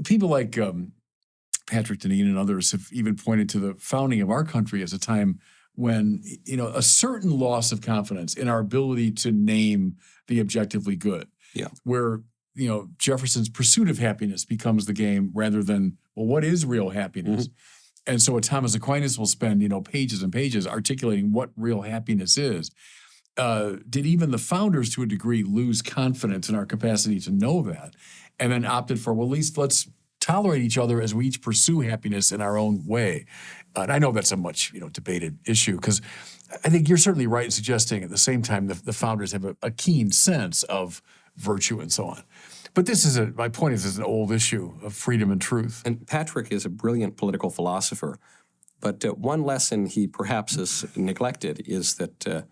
people like Patrick Deneen and others have even pointed to the founding of our country as a time when, a certain loss of confidence in our ability to name the objectively good. Yeah. Where, Jefferson's pursuit of happiness becomes the game rather than, well, what is real happiness? And so Thomas Aquinas will spend, pages and pages articulating what real happiness is. Did even the founders, to a degree, lose confidence in our capacity to know that, and then opted for, well, at least let's tolerate each other as we each pursue happiness in our own way? And I know that's a much, debated issue, because I think you're certainly right in suggesting at the same time the founders have a keen sense of virtue and so on. But my point is, it's an old issue of freedom and truth. And Patrick is a brilliant political philosopher, but one lesson he perhaps has neglected is that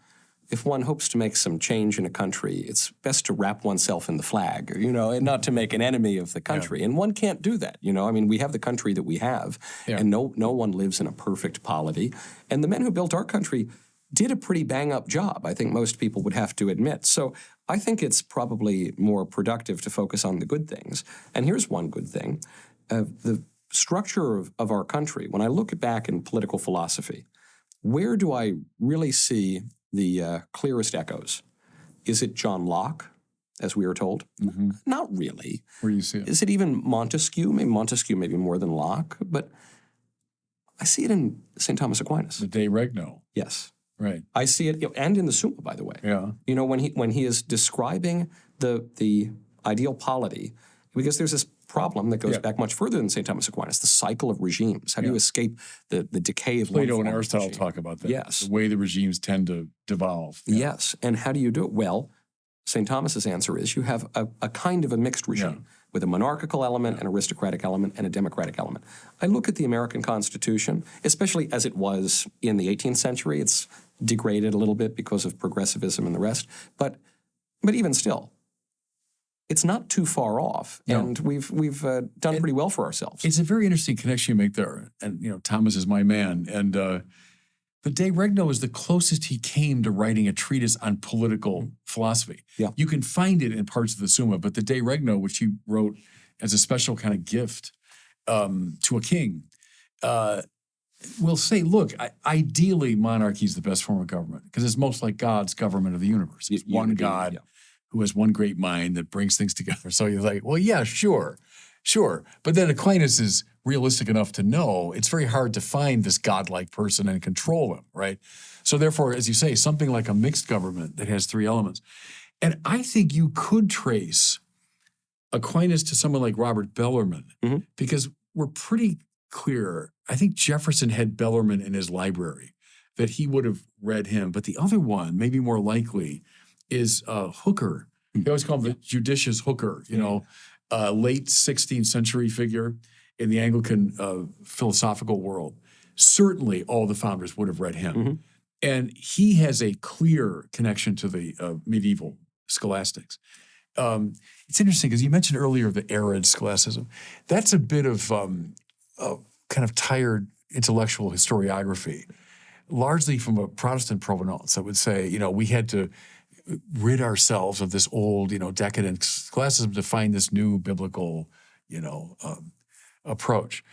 if one hopes to make some change in a country, it's best to wrap oneself in the flag, and not to make an enemy of the country. And one can't do that, I mean, we have the country that we have, and no one lives in a perfect polity. And the men who built our country did a pretty bang-up job, I think most people would have to admit. So I think it's probably more productive to focus on the good things. And here's one good thing. The structure of our country, when I look back in political philosophy, where do I really see the clearest echoes? Is it John Locke, as we are told? Mm-hmm. Not really. Where do you see it? Is it even Montesquieu? Maybe Montesquieu, maybe more than Locke. But I see it in St. Thomas Aquinas. The De Regno. Yes. Right. I see it, and in the Summa, by the way. Yeah. When he is describing the ideal polity, because there's this problem that goes back much further than St. Thomas Aquinas, the cycle of regimes. How do you escape the decay of Plato one and Aristotle regime? talk about that. Yes. The way the regimes tend to devolve. Yeah. Yes. And how do you do it? Well, St. Thomas's answer is you have a kind of a mixed regime with a monarchical element, an aristocratic element, and a democratic element. I look at the American Constitution, especially as it was in the 18th century. It's degraded a little bit because of progressivism and the rest. But even still, it's not too far off, and we've done pretty well for ourselves. It's a very interesting connection you make there. And, Thomas is my man. And the De Regno is the closest he came to writing a treatise on political philosophy. Yeah. You can find it in parts of the Summa, but the De Regno, which he wrote as a special kind of gift to a king, will say, look, ideally monarchy is the best form of government because it's most like God's government of the universe. It's one God who has one great mind that brings things together. So you're like, well, yeah, sure. But then Aquinas is realistic enough to know it's very hard to find this godlike person and control him, right? So therefore, as you say, something like a mixed government that has three elements. And I think you could trace Aquinas to someone like Robert Bellarmine because we're pretty clear. I think Jefferson had Bellarmine in his library, that he would have read him. But the other one, maybe more likely, is Hooker. They always call him the judicious Hooker, late 16th century figure in the Anglican philosophical world. Certainly all the founders would have read him. And he has a clear connection to the medieval scholastics. It's interesting because you mentioned earlier the arid scholasticism. That's a bit of kind of tired intellectual historiography, largely from a Protestant provenance that would say, we had to rid ourselves of this old, decadent scholasticism to find this new biblical, approach.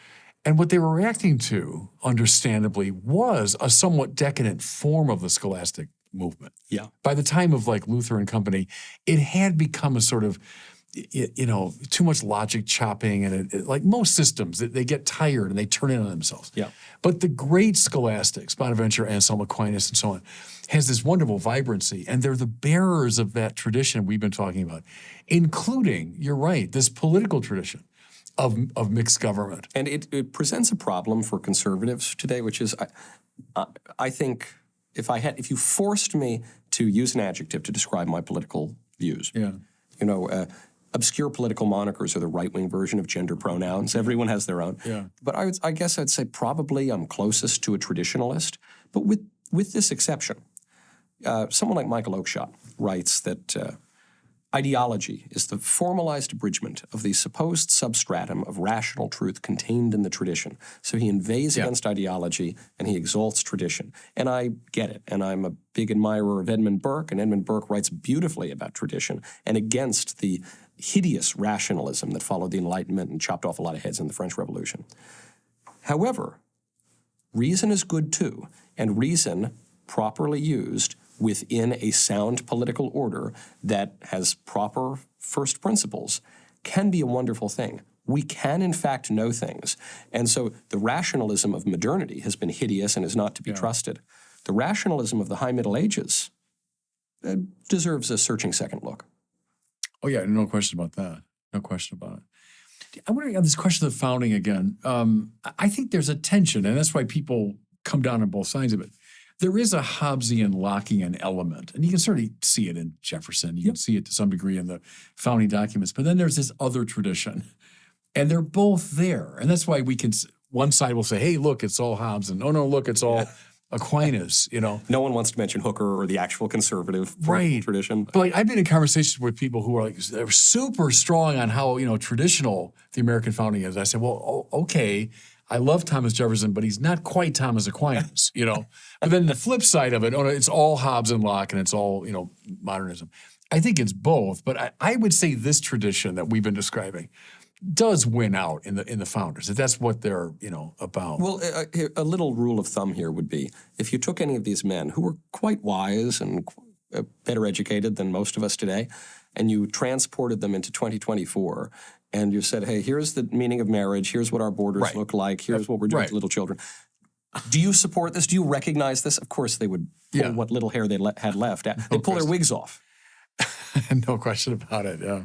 And what they were reacting to, understandably, was a somewhat decadent form of the scholastic movement. Yeah. By the time of like Luther and company, it had become a sort of, too much logic chopping, and like most systems, they get tired and they turn in on themselves. Yeah. But the great scholastics, Bonaventure, Anselm, Aquinas, and so on, has this wonderful vibrancy, and they're the bearers of that tradition we've been talking about, including, you're right, this political tradition of mixed government. And it presents a problem for conservatives today, which is, I think, if you forced me to use an adjective to describe my political views, obscure political monikers are the right-wing version of gender pronouns. Everyone has their own. Yeah. But I guess I'd say probably I'm closest to a traditionalist, but with this exception. Someone like Michael Oakeshott writes that ideology is the formalized abridgment of the supposed substratum of rational truth contained in the tradition. So he inveighs against ideology and he exalts tradition. And I get it. And I'm a big admirer of Edmund Burke, and Edmund Burke writes beautifully about tradition and against the hideous rationalism that followed the Enlightenment and chopped off a lot of heads in the French Revolution. However, reason is good too, and reason properly used within a sound political order that has proper first principles can be a wonderful thing. We can, in fact, know things. And so the rationalism of modernity has been hideous and is not to be trusted. The rationalism of the High Middle Ages deserves a searching second look. Oh, yeah, no question about that. No question about it. I want to have this question of the founding again. I think there's a tension, and that's why people come down on both sides of it. There is a Hobbesian, Lockean element, and you can certainly see it in Jefferson. You can see it to some degree in the founding documents. But then there's this other tradition, and they're both there. And that's why one side will say, hey, look, it's all Hobbes, and oh, no, look, it's all Aquinas, you know. No one wants to mention Hooker or the actual conservative Right. tradition. But like, I've been in conversations with people who are like, they're super strong on how, traditional the American founding is. I said, well, okay, I love Thomas Jefferson, but he's not quite Thomas Aquinas, But then the flip side of it, it's all Hobbes and Locke and it's all, modernism. I think it's both, but I would say this tradition that we've been describing does win out in the founders. That's what they're, about. Well, a little rule of thumb here would be, if you took any of these men who were quite wise and better educated than most of us today, and you transported them into 2024, and you said, hey, here's the meaning of marriage, here's what our borders look like, here's what we're doing to little children. Do you support this? Do you recognize this? Of course they would pull what little hair they had left. They'd pull their wigs off. No question about it. Yeah.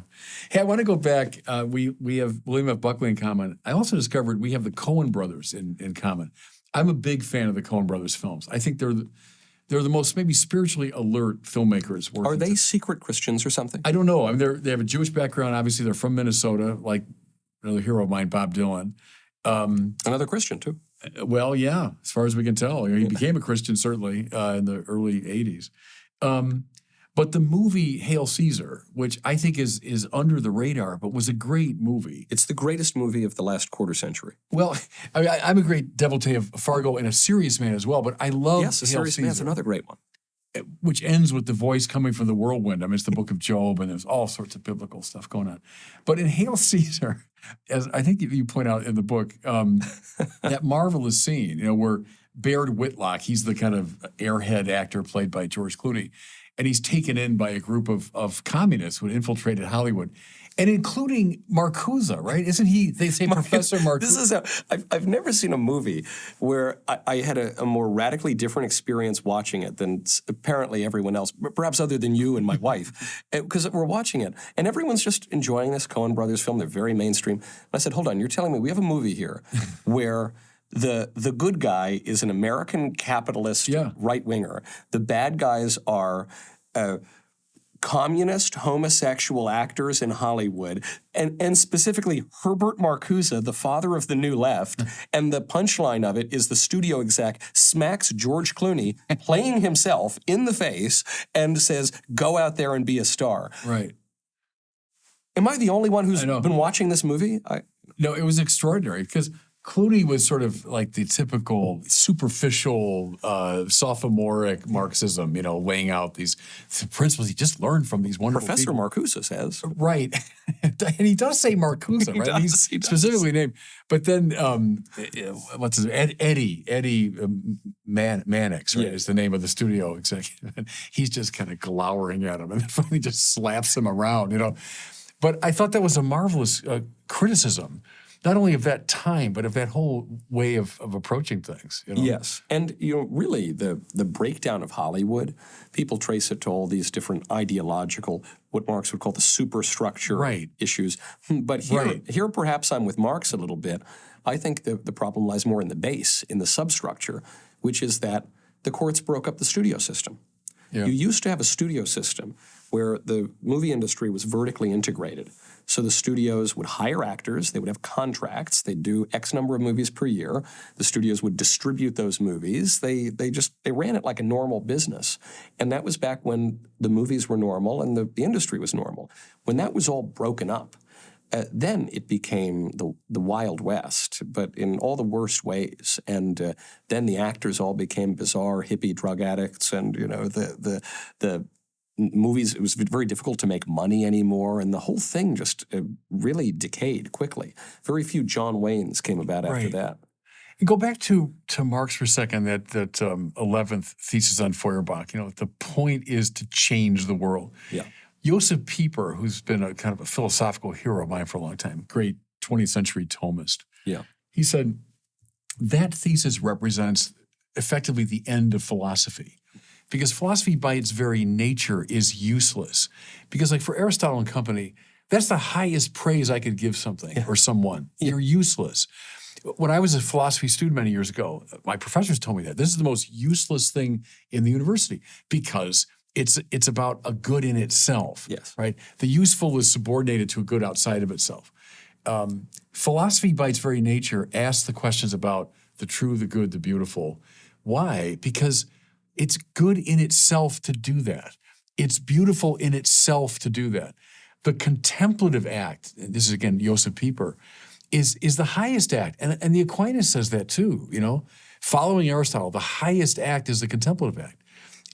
Hey, I want to go back. We have William F. Buckley in common. I also discovered we have the Coen brothers in common. I'm a big fan of the Coen brothers films. I think they're the most maybe spiritually alert filmmakers. Are they secret Christians or something? I don't know. I mean, they have a Jewish background. Obviously, they're from Minnesota, like another hero of mine, Bob Dylan. Another Christian too. Well, yeah, as far as we can tell, he became a Christian certainly in the early '80s. But the movie Hail Caesar, which I think is under the radar, but was a great movie. It's the greatest movie of the last quarter century. Well, I'm a great devotee of Fargo and A Serious Man as well, but I love A Serious Man's another great one. Which ends with the voice coming from the whirlwind. I mean, it's the book of Job, and there's all sorts of biblical stuff going on. But in Hail Caesar, as I think you point out in the book, that marvelous scene, where Baird Whitlock, he's the kind of airhead actor played by George Clooney, and he's taken in by a group of communists who had infiltrated Hollywood, and including Marcuse, right? Isn't he? They say Professor Marcuse. I've never seen a movie where I had a more radically different experience watching it than apparently everyone else, perhaps other than you and my wife, because we're watching it, and everyone's just enjoying this Coen brothers film. They're very mainstream. And I said, hold on, you're telling me we have a movie here where the good guy is an American capitalist right-winger. The bad guys are communist homosexual actors in Hollywood, and specifically Herbert Marcuse, the father of the New Left, and the punchline of it is the studio exec smacks George Clooney playing himself in the face and says, go out there and be a star. Right. Am I the only one who's been watching this movie? No, it was extraordinary because Clooney was sort of like the typical superficial, sophomoric Marxism, laying out these principles he just learned from these wonderful Professor people. Marcuse says. Right. And he does say Marcuse, right? He's specifically named. But then, what's his name? Eddie Mannix, right, is the name of the studio executive. And he's just kind of glowering at him and then finally just slaps him around, But I thought that was a marvelous criticism, not only of that time, but of that whole way of approaching things. Yes. And, really, the breakdown of Hollywood, people trace it to all these different ideological, what Marx would call the superstructure issues. But here perhaps I'm with Marx a little bit. I think the problem lies more in the base, in the substructure, which is that the courts broke up the studio system. Yeah. You used to have a studio system where the movie industry was vertically integrated. So the studios would hire actors, they would have contracts, they'd do X number of movies per year. The studios would distribute those movies. They ran it like a normal business. And that was back when the movies were normal and the industry was normal. When that was all broken up, then it became the Wild West, but in all the worst ways. And then the actors all became bizarre hippie drug addicts, and the movies, it was very difficult to make money anymore, and the whole thing just really decayed quickly. Very few John Waynes came about after that. And go back to Marx for a second, that 11th thesis on Feuerbach. The point is to change the world. Yeah. Josef Pieper, who's been a kind of a philosophical hero of mine for a long time, great 20th century Thomist. Yeah. He said, that thesis represents effectively the end of philosophy. Because philosophy by its very nature is useless. Because like for Aristotle and company, that's the highest praise I could give something or someone. You're useless. When I was a philosophy student many years ago, my professors told me that this is the most useless thing in the university because it's about a good in itself. Yes. Right? The useful is subordinated to a good outside of itself. Philosophy by its very nature asks the questions about the true, the good, the beautiful, Why? Because it's good in itself to do that. It's beautiful in itself to do that. The contemplative act, this is again Josef Pieper, is the highest act. And the Aquinas says that too, Following Aristotle, the highest act is the contemplative act.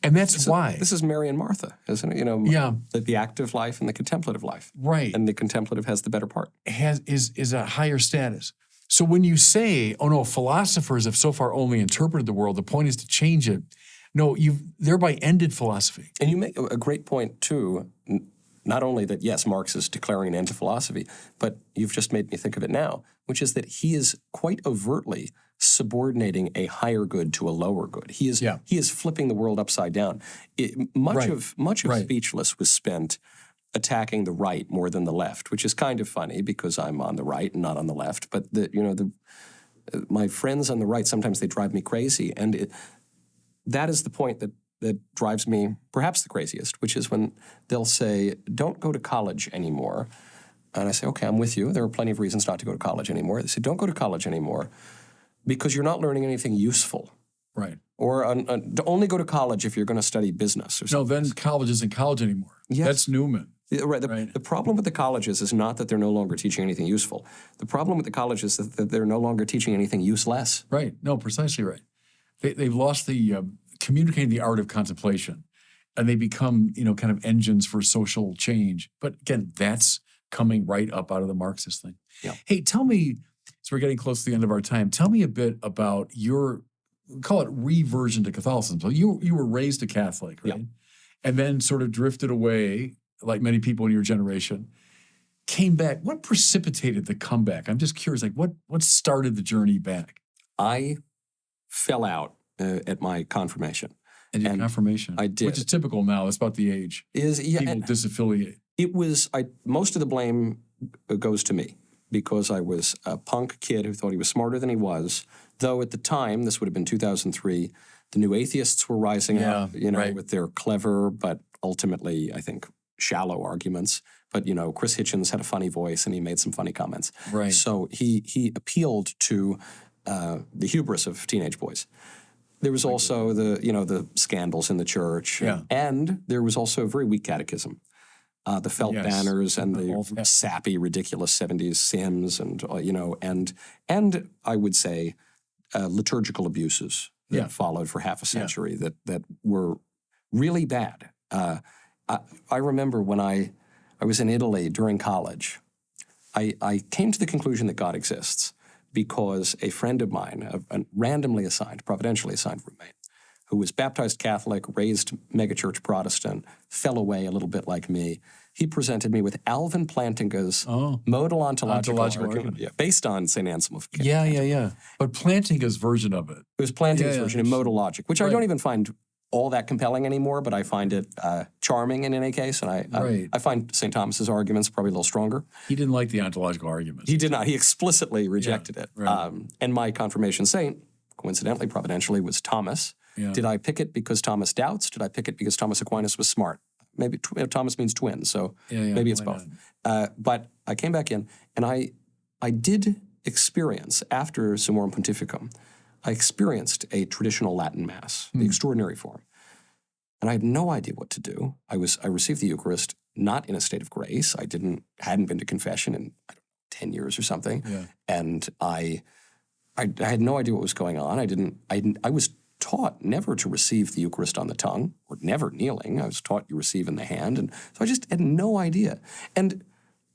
And that's why. This is Mary and Martha, isn't it? Yeah. The active life and the contemplative life. Right. And the contemplative has the better part. Is a higher status. So when you say, oh no, philosophers have so far only interpreted the world, the point is to change it. No, you've thereby ended philosophy. And you make a great point too, not only that, yes, Marx is declaring an end to philosophy, but you've just made me think of it now, which is that he is quite overtly subordinating a higher good to a lower good. He is flipping the world upside down. Much of Speechless was spent attacking the right more than the left, which is kind of funny because I'm on the right and not on the left. But my friends on the right, sometimes they drive me crazy, and that is the point that drives me perhaps the craziest, which is when they'll say, "Don't go to college anymore," and I say, "Okay, I'm with you. There are plenty of reasons not to go to college anymore." They say, "Don't go to college anymore because you're not learning anything useful." Right. Or only go to college if you're going to study business or something. No, then college isn't college anymore. Yes. That's Newman. Right. The problem with the colleges is not that they're no longer teaching anything useful. The problem with the colleges is that they're no longer teaching anything useless. Right. No, precisely right. They've lost the communicating the art of contemplation, and they become, kind of engines for social change. But again, that's coming right up out of the Marxist thing. Yeah. Hey, tell me, so we're getting close to the end of our time, tell me a bit about your, call it reversion to Catholicism. So you were raised a Catholic, right? Yeah. And then sort of drifted away, like many people in your generation, came back. What precipitated the comeback? I'm just curious, like what started the journey back? I fell out at my confirmation. And your confirmation? I did. Which is typical now. It's about the age. People disaffiliate. It was, most of the blame goes to me because I was a punk kid who thought he was smarter than he was, though at the time, this would have been 2003, the new atheists were rising up, right. with their clever but ultimately, I think, shallow arguments. But, Chris Hitchens had a funny voice and he made some funny comments. Right. So he appealed to the hubris of teenage boys. There was also the scandals in the church. Yeah. And there was also a very weak catechism. The felt banners and the sappy, ridiculous 70s Sims and I would say liturgical abuses that followed for half a century that were really bad. I remember when I was in Italy during college, I came to the conclusion that God exists because a friend of mine, a randomly assigned, providentially assigned roommate, who was baptized Catholic, raised megachurch Protestant, fell away a little bit like me. He presented me with Alvin Plantinga's modal ontological argument. Yeah, based on St. Anselm of Canterbury. Yeah. But Plantinga's version of it. It was Plantinga's version in modal logic, which I don't even find all that compelling anymore, but I find it charming in any case, and I find St. Thomas's arguments probably a little stronger. He didn't like the ontological arguments. He did not. He explicitly rejected it. Right. And my confirmation saint, coincidentally, providentially, was Thomas. Yeah. Did I pick it because Thomas doubts? Did I pick it because Thomas Aquinas was smart? Maybe Thomas means twin, so maybe it's both. But I came back in, and I did experience, after Summorum Pontificum, I experienced a traditional Latin Mass, the extraordinary form. And I had no idea what to do. I received the Eucharist not in a state of grace. I hadn't been to confession in 10 years or something. Yeah. And I had no idea what was going on. I was taught never to receive the Eucharist on the tongue, or never kneeling. I was taught you receive in the hand. And so I just had no idea. And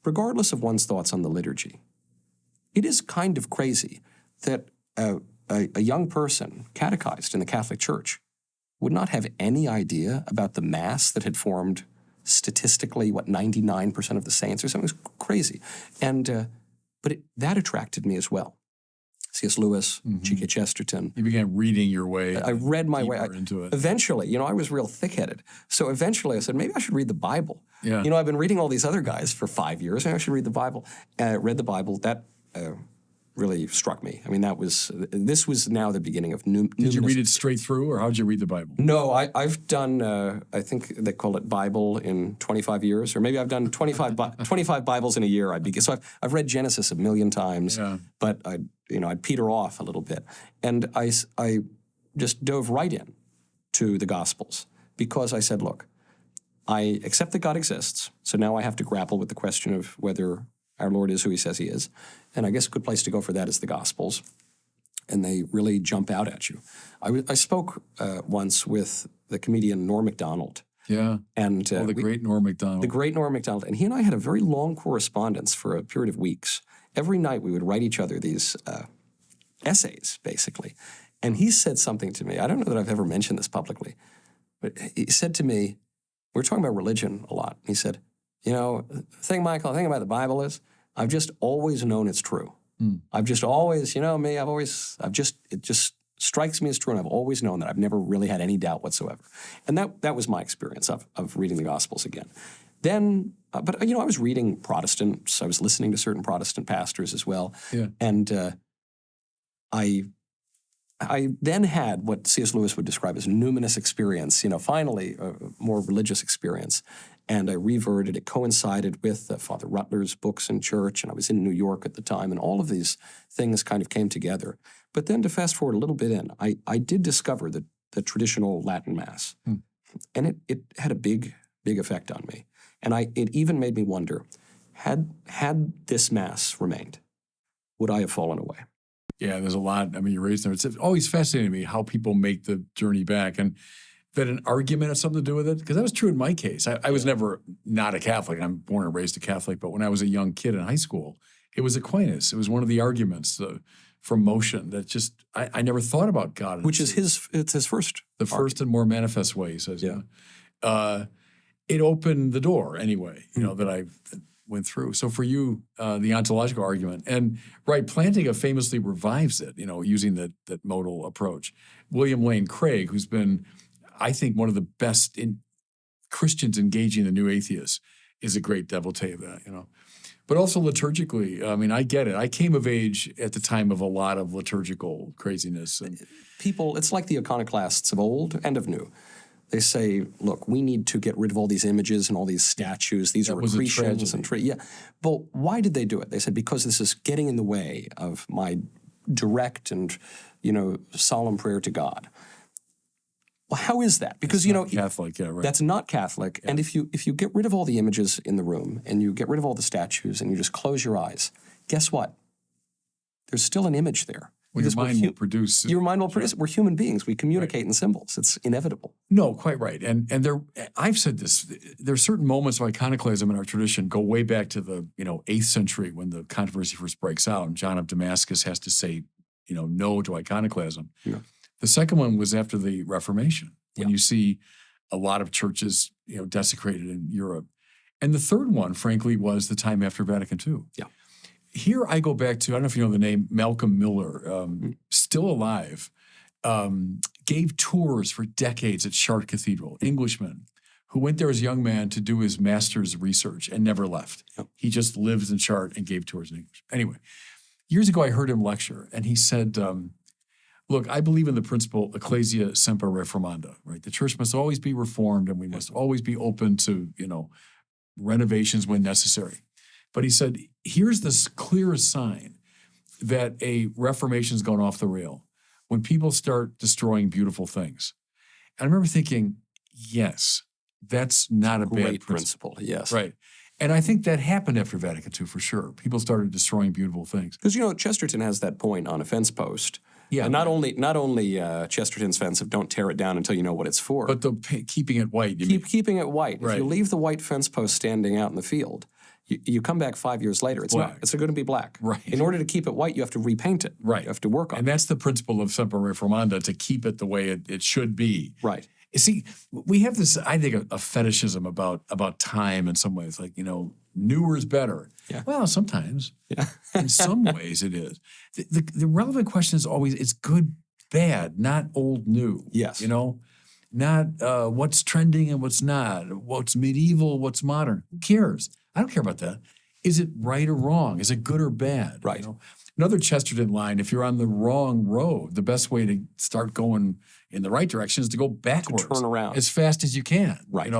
regardless of one's thoughts on the liturgy, it is kind of crazy that a young person catechized in the Catholic Church would not have any idea about the Mass that had formed statistically, 99% of the saints or something. It was crazy. And but that attracted me as well. C.S. Lewis, G.K. Chesterton. You began reading your way. I read my way into it. Eventually, I was real thick-headed. So eventually I said, maybe I should read the Bible. Yeah. I've been reading all these other guys for 5 years. Maybe I should read the Bible. Read the Bible. That really struck me. I mean, this was now the beginning of new. Did you read it straight through, or how did you read the Bible? No, I've done, I think they call it Bible in 25 years, or maybe I've done 25 Bibles in a year. So I've read Genesis 1 million times, but I'd peter off a little bit. And I just dove right in to the Gospels because I said, look, I accept that God exists, so now I have to grapple with the question of whether our Lord is who he says he is. And I guess a good place to go for that is the Gospels. And they really jump out at you. I spoke once with the comedian Norm Macdonald. Yeah. And the great Norm Macdonald. The great Norm Macdonald. And he and I had a very long correspondence for a period of weeks. Every night we would write each other these essays, basically. And he said something to me. I don't know that I've ever mentioned this publicly. But he said to me, we were talking about religion a lot. He said, you know, Michael, the thing about the Bible is I've just always known it's true. I've just always, you know me, it just strikes me as true, and I've always known that. I've never really had any doubt whatsoever. And that was my experience of reading the Gospels again. Then, but you know, I was reading Protestants. I was listening to certain Protestant pastors as well. Yeah. And I then had what C.S. Lewis would describe as numinous experience, you know, finally a more religious experience. And I reverted. It coincided with Father Rutler's books in church, and I was in New York at the time, and all of these things kind of came together. But then to fast forward a little bit in, I did discover the traditional Latin Mass. And it had a big effect on me. And it even made me wonder, had this Mass remained, would I have fallen away? Yeah, there's a lot. I mean, you raised there. It's always fascinating to me how people make the journey back. And that an argument has something to do with it? Because that was true in my case. I was never not a Catholic. I'm born and raised a Catholic. But when I was a young kid in high school, it was Aquinas. It was one of the arguments from motion that just, I never thought about God. Which is his first. The first and more manifest way, he says. Yeah. It opened the door anyway, you know, that I went through. So for you, the ontological argument, and right, Plantinga famously revives it, you know, using that modal approach. William Lane Craig, who's been, I think, one of the best Christians engaging the new atheists, is a great devotee of that, you know. But also liturgically, I mean, I get it. I came of age at the time of a lot of liturgical craziness. And people, it's like the iconoclasts of old and of new. They say, look, we need to get rid of all these images and all these statues. These are accretions and yeah. But why did they do it? They said, because this is getting in the way of my direct and, you know, solemn prayer to God. Well, how is that? Because, you know, Catholic, yeah, right. That's not Catholic. Yeah. And if you get rid of all the images in the room and you get rid of all the statues and you just close your eyes, guess what? There's still an image there. Well, your mind will produce. Your mind will produce. We're human beings. We communicate in symbols. It's inevitable. No, quite right. And there, I've said this. There are certain moments of iconoclasm in our tradition go way back to the 8th century when the controversy first breaks out, and John of Damascus has to say, no to iconoclasm. Yeah. The second one was after the Reformation, when you see a lot of churches, desecrated in Europe. And the third one, frankly, was the time after Vatican II. Yeah. Here I go back to, I don't know if you know the name, Malcolm Miller, still alive, gave tours for decades at Chartres Cathedral, Englishman, who went there as a young man to do his master's research and never left. Yep. He just lived in Chartres and gave tours in English. Anyway, years ago I heard him lecture, and he said, look, I believe in the principle ecclesia semper reformanda, right? The church must always be reformed, and we must always be open to, renovations when necessary. But he said, here's this clear sign that a reformation's gone off the rail, when people start destroying beautiful things. And I remember thinking, yes, that's not a bad principle. Yes. Right. And I think that happened after Vatican II for sure. People started destroying beautiful things. Because, Chesterton has that point on a fence post. Yeah. And not only Chesterton's fence of don't tear it down until you know what it's for. But keeping it white. Keeping it white. Right. If you leave the white fence post standing out in the field, you come back 5 years later, it's going to be black. Right. In order to keep it white, you have to repaint it. Right. You have to work on it. And that's the principle of semper reformanda, to keep it the way it should be. Right. You see, we have this, I think, a fetishism about time in some ways. Like, newer is better. Yeah. Well, sometimes. Yeah. In some ways it is. The relevant question is always, it's good, bad, not old, new. Yes. Not what's trending and what's not, what's medieval, what's modern. Who cares? I don't care about that. Is it right or wrong? Is it good or bad? Right. Another Chesterton line, if you're on the wrong road, the best way to start going in the right direction is to go backwards. To turn around. As fast as you can. Right.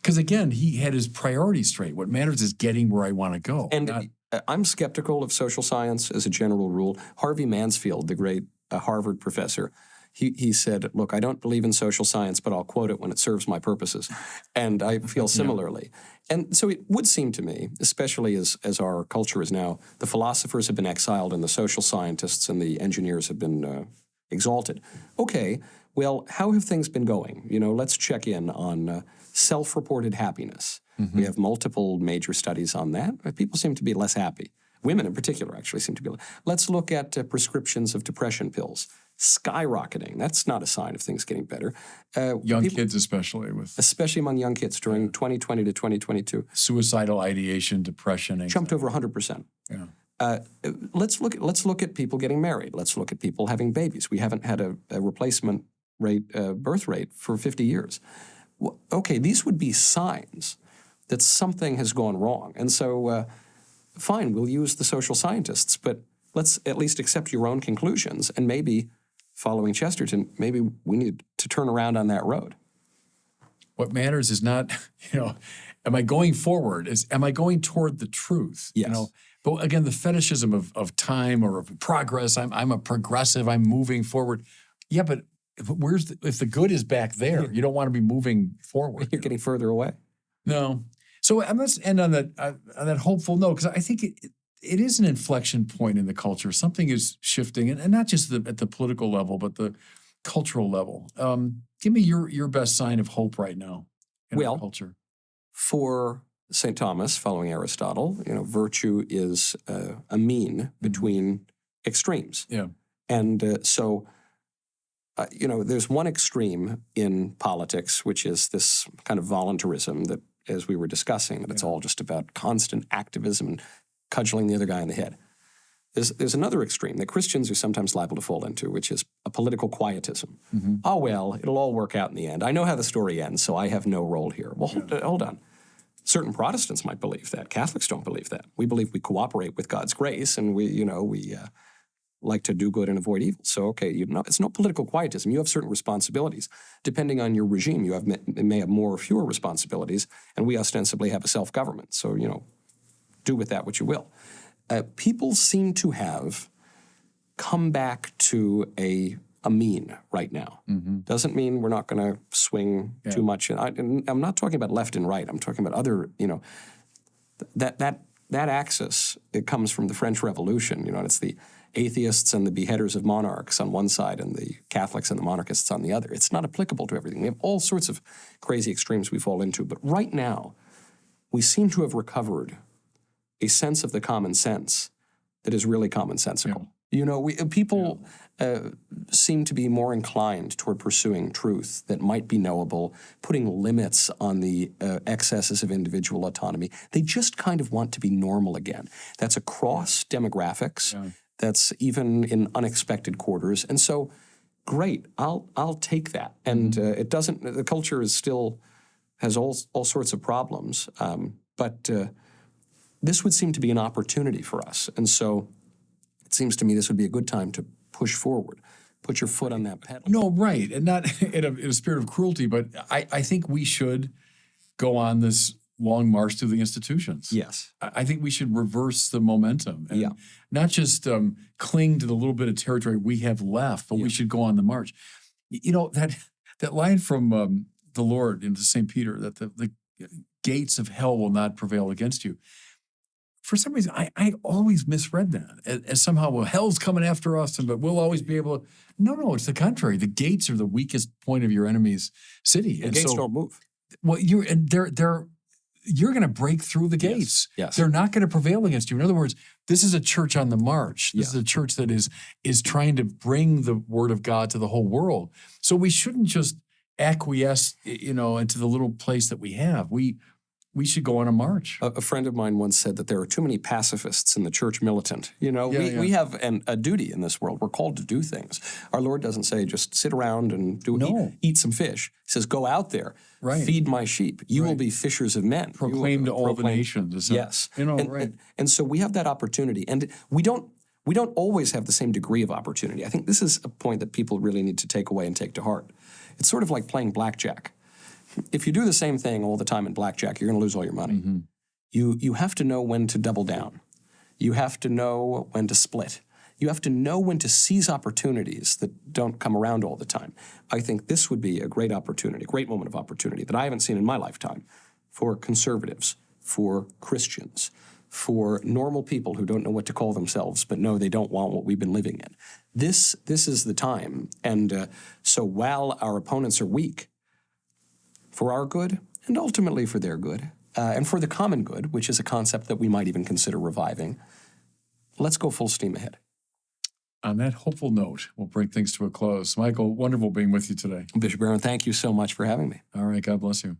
Because again, he had his priorities straight. What matters is getting where I want to go. And I'm skeptical of social science as a general rule. Harvey Mansfield, the great Harvard professor, He said, look, I don't believe in social science, but I'll quote it when it serves my purposes. And I feel similarly. And so it would seem to me, especially as our culture is now, the philosophers have been exiled and the social scientists and the engineers have been exalted. Okay, well, how have things been going? Let's check in on self-reported happiness. We have multiple major studies on that. People seem to be less happy. Women in particular actually seem to be. Let's look at prescriptions of depression pills. Skyrocketing. That's not a sign of things getting better. Young kids especially among young kids during 2020 to 2022. Suicidal ideation, depression, anxiety. Jumped over 100%. Yeah. Let's look at people getting married. Let's look at people having babies. We haven't had a replacement rate, birth rate for 50 years. Well, okay, these would be signs that something has gone wrong. And so, fine, we'll use the social scientists, but let's at least accept your own conclusions. And maybe, following Chesterton, maybe we need to turn around on that road. What matters is not, am I going forward? Am I going toward the truth? Yes. But again, the fetishism of time or of progress, I'm a progressive, I'm moving forward. Yeah, but if the good is back there, you don't want to be moving forward. You're getting further away. No. So let's end on that hopeful note, because I think it is an inflection point in the culture. Something is shifting, and not just at the political level, but the cultural level. Give me your best sign of hope right now in our culture. For St. Thomas, following Aristotle, virtue is a mean between extremes. Yeah. And so, there's one extreme in politics, which is this kind of voluntarism that, as we were discussing, that it's all just about constant activism and cudgeling the other guy in the head. There's another extreme that Christians are sometimes liable to fall into, which is a political quietism. Oh, well, it'll all work out in the end. I know how the story ends, so I have no role here. Well, hold on. Certain Protestants might believe that. Catholics don't believe that. We believe we cooperate with God's grace, and we like to do good and avoid evil. So, okay, it's no political quietism. You have certain responsibilities. Depending on your regime, you may have more or fewer responsibilities, and we ostensibly have a self-government. So, do with that what you will. People seem to have come back to a mean right now. Doesn't mean we're not going to swing too much. I'm not talking about left and right. I'm talking about other, that axis, it comes from the French Revolution. It's the atheists and the beheaders of monarchs on one side and the Catholics and the monarchists on the other. It's not applicable to everything. We have all sorts of crazy extremes we fall into. But right now, we seem to have recovered a sense of the common sense that is really commonsensical. People seem to be more inclined toward pursuing truth that might be knowable, putting limits on the excesses of individual autonomy. They just kind of want to be normal again. That's across demographics. That's even in unexpected quarters. And so, great, I'll take that. And it doesn't, the culture is still, has all sorts of problems. But this would seem to be an opportunity for us. And so it seems to me this would be a good time to push forward, put your foot on that pedal. No, right. And not in a spirit of cruelty, but I think we should go on this long march through the institutions. Yes. I think we should reverse the momentum and not just cling to the little bit of territory we have left, but we should go on the march. That line from the Lord into St. Peter, that the gates of hell will not prevail against you. For some reason, I always misread that as somehow, well, hell's coming after us, but we'll always be able to. No, it's the contrary. The gates are the weakest point of your enemy's city. The gates don't move. Well, you're going to break through the gates. Yes. They're not going to prevail against you. In other words, this is a church on the march. This is a church that is trying to bring the word of God to the whole world. So we shouldn't just acquiesce, into the little place that we have. We should go on a march. A friend of mine once said that there are too many pacifists in the church militant. We have a duty in this world. We're called to do things. Our Lord doesn't say just sit around and eat some fish. He says go out there, feed my sheep. You will be fishers of men. Proclaim to all the nations. Yes. And so we have that opportunity. And we don't always have the same degree of opportunity. I think this is a point that people really need to take away and take to heart. It's sort of like playing blackjack. If you do the same thing all the time in blackjack, you're going to lose all your money. You have to know when to double down. You have to know when to split. You have to know when to seize opportunities that don't come around all the time. I think this would be a great opportunity, a great moment of opportunity that I haven't seen in my lifetime for conservatives, for Christians, for normal people who don't know what to call themselves but know they don't want what we've been living in. This is the time. And so while our opponents are weak, for our good and ultimately for their good, and for the common good, which is a concept that we might even consider reviving, let's go full steam ahead. On that hopeful note, we'll bring things to a close. Michael, wonderful being with you today. Bishop Barron, thank you so much for having me. All right, God bless you.